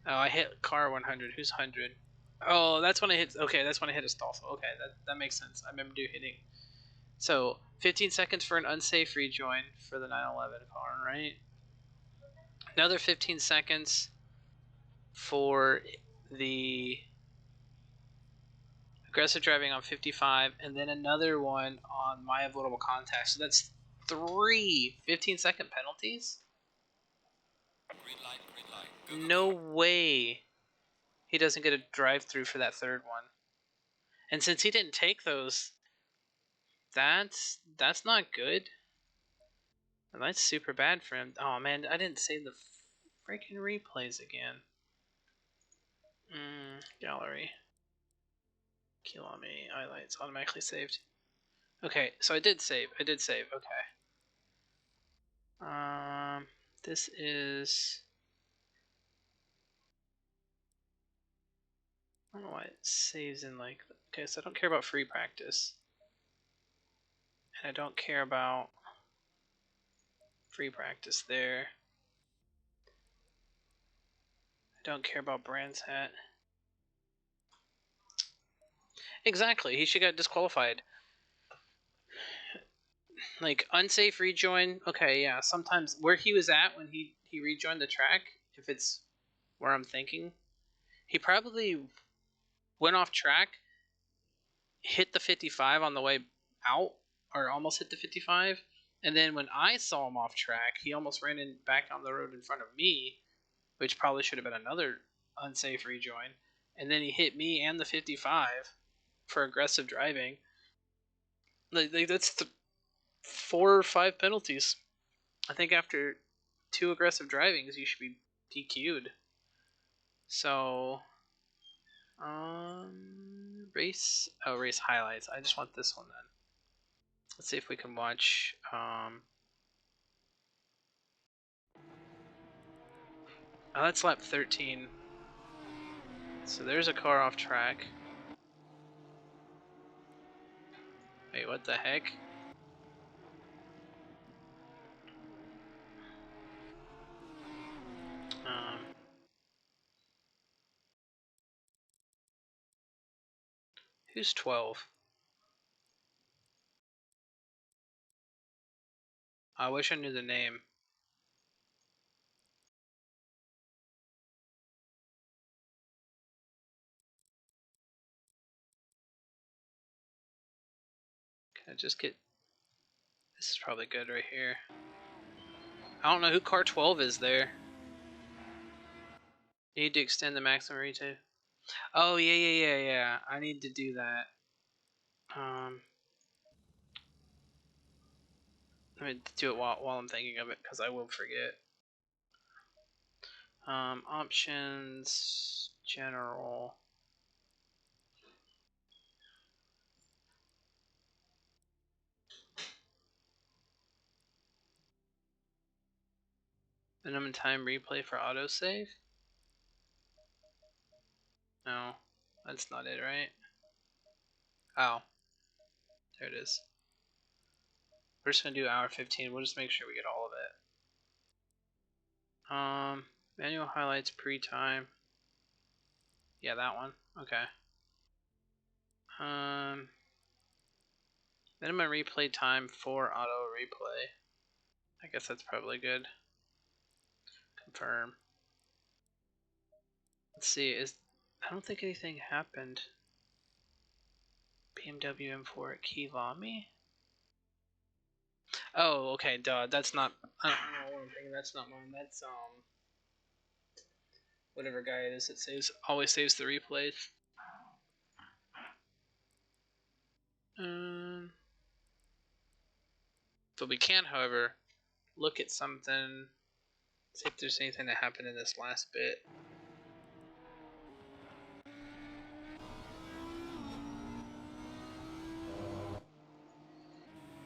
Oh, I hit car 100. Who's 100? Oh, that's when I hit. Okay, that's when I hit a stall. Okay, that makes sense. I remember hitting. So 15 seconds for an unsafe rejoin for the 911 car, right? Another 15 seconds for the aggressive driving on 55, and then another one on my avoidable contact. So that's 3 15-second penalties? Green light, green light. Go, go, No go. way he doesn't get a drive-through for that third one. And since he didn't take those, that's not good. And that's super bad for him. Oh man, I didn't save the freaking replays again. Gallery. Kilometer highlights automatically saved. Okay, so I did save. Okay. This is. I don't know why it saves in like. Okay, so I don't care about free practice, and I don't care about free practice there. I don't care about Brand's hat. Exactly, he should get disqualified. Like unsafe rejoin. Okay, yeah. Sometimes where he was at when he rejoined the track, if it's where I'm thinking, he probably went off track, hit the 55 on the way out, or almost hit the 55, and then when I saw him off track, he almost ran in back on the road in front of me, which probably should have been another unsafe rejoin, and then he hit me and the 55 for aggressive driving. Like that's 4 or 5 penalties. I think after 2 aggressive drivings, you should be DQ'd. So, race highlights. I just want this one then. Let's see if we can watch. Oh, that's lap 13. So there's a car off track. Wait, what the heck? Who's 12? I wish I knew the name. Can I just get... This is probably good right here. I don't know who car 12 is there. Need to extend the maximum retail. Oh, yeah. I need to do that. Let me do it while I'm thinking of it, because I will forget. Options, general. Minimum time replay for autosave? No, that's not it, right? Oh, there it is. We're just gonna do hour 15. We'll just make sure we get all of it. Manual highlights pre-time. Yeah, that one. Okay. Minimum replay time for auto replay. I guess that's probably good. Confirm. Let's see. I don't think anything happened. BMW M4 at Kiwami. Oh, okay, duh. That's not. I don't know what I'm thinking. That's not mine. That's whatever guy it is that always saves the replays. But we can, however, look at something. See if there's anything that happened in this last bit.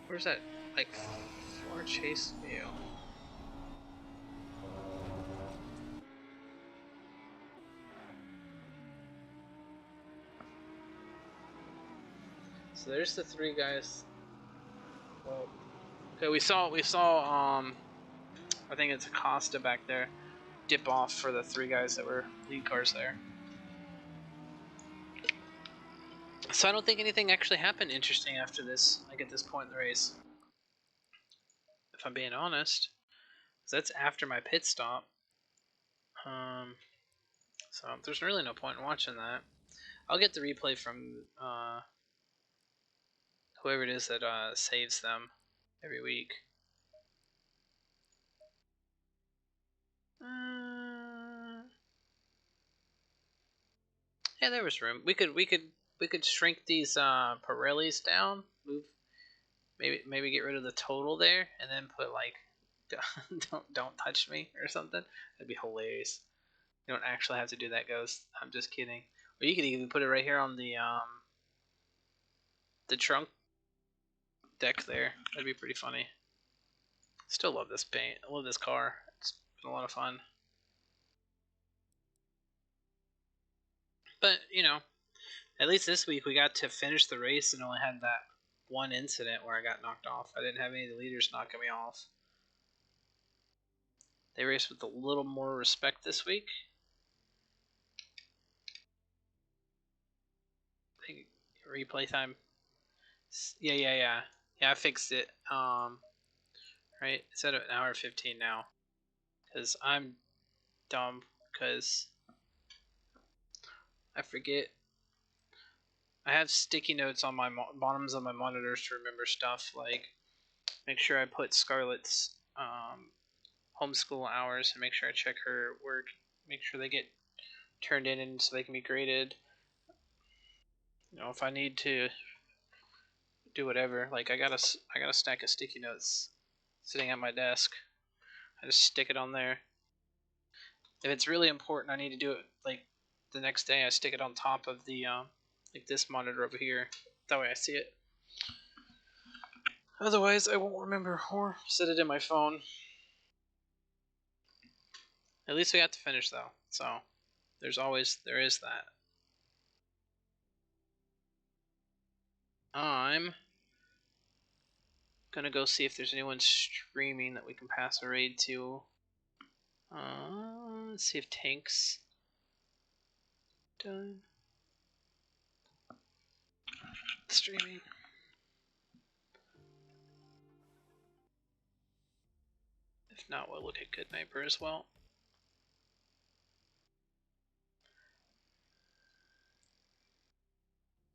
Where's that like far chase view? So there's the 3 guys. Okay, we saw I think it's Acosta back there. dip off for the 3 guys that were lead cars there. So I don't think anything actually happened interesting after this, like at this point in the race. If I'm being honest. That's after my pit stop. So there's really no point in watching that. I'll get the replay from whoever it is that saves them every week. Yeah, there was room. We could shrink these Pirellis down. Move, maybe get rid of the total there, and then put like don't touch me or something. That'd be hilarious. You don't actually have to do that, Ghost. I'm just kidding. Or you could even put it right here on the trunk deck there. That'd be pretty funny. Still love this paint. I love this car. It's been a lot of fun. But, you know, at least this week we got to finish the race and only had that one incident where I got knocked off. I didn't have any of the leaders knocking me off. They raced with a little more respect this week. I think replay time. Yeah, I fixed it. Right? It's at an hour 15 now. Because I'm dumb. Because I forget. I have sticky notes on my bottoms of my monitors to remember stuff. Like, make sure I put Scarlett's homeschool hours and make sure I check her work. Make sure they get turned in so they can be graded. You know, if I need to do whatever, like I got a stack of sticky notes sitting at my desk. I just stick it on there. If it's really important, I need to do it like the next day. I stick it on top of the like this monitor over here. That way I see it. Otherwise, I won't remember or set it in my phone. At least we got to finish though, so there is that. I'm gonna go see if there's anyone streaming that we can pass a raid to. Let's see if Tank's done streaming. If not, we'll look at Goodniper as well.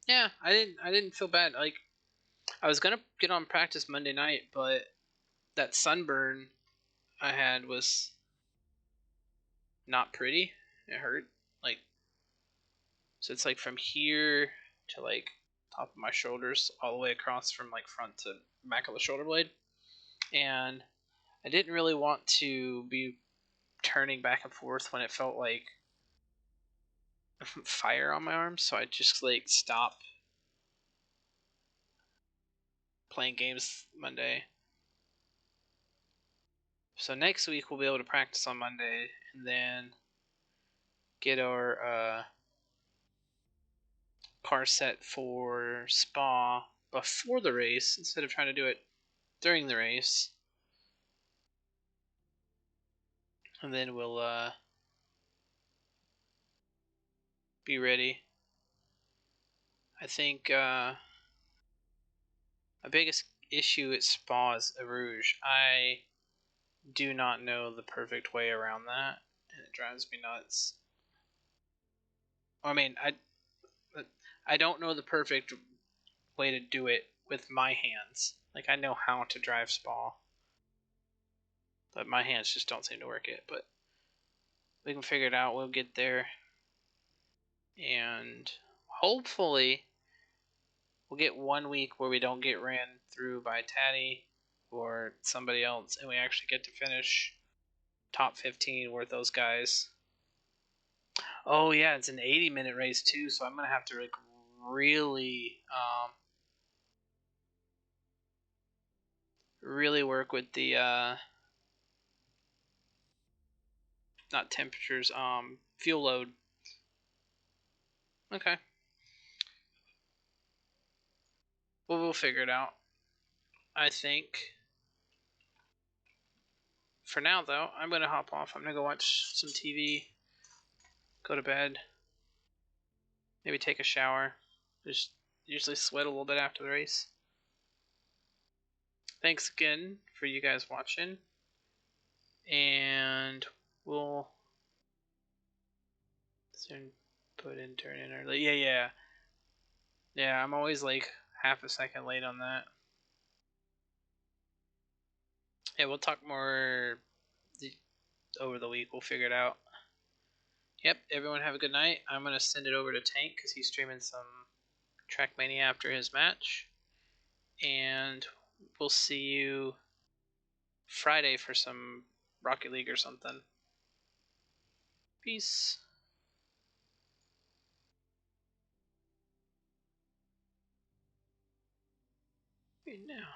Yeah, I didn't feel bad. Like, I was gonna get on practice Monday night, but that sunburn I had was not pretty. It hurt. Like, so it's like from here to like top of my shoulders, all the way across from like front to back of the shoulder blade. And I didn't really want to be turning back and forth when it felt like fire on my arms, so I just like stopped playing games Monday. So next week we'll be able to practice on Monday and then get our car set for Spa before the race instead of trying to do it during the race. And then we'll be ready. I think my biggest issue at Spa is Eau Rouge. I do not know the perfect way around that, and it drives me nuts. I mean, I don't know the perfect way to do it with my hands. Like, I know how to drive Spa, but my hands just don't seem to work it. But we can figure it out. We'll get there, and hopefully we'll get 1 week where we don't get ran through by Taddy or somebody else, and we actually get to finish top 15 with those guys. Oh yeah, it's an 80-minute race too, so I'm gonna have to like really really work with the not temperatures, fuel load. Okay. Well, we'll figure it out. I think for now, though, I'm gonna hop off. I'm gonna go watch some TV, go to bed, maybe take a shower. Just usually sweat a little bit after the race. Thanks again for you guys watching, and we'll soon put in turn in early. Yeah. I'm always like half a second late on that. Yeah, we'll talk more over the week. We'll figure it out. Yep, everyone have a good night. I'm going to send it over to Tank because he's streaming some Trackmania after his match. And we'll see you Friday for some Rocket League or something. Peace. Right now.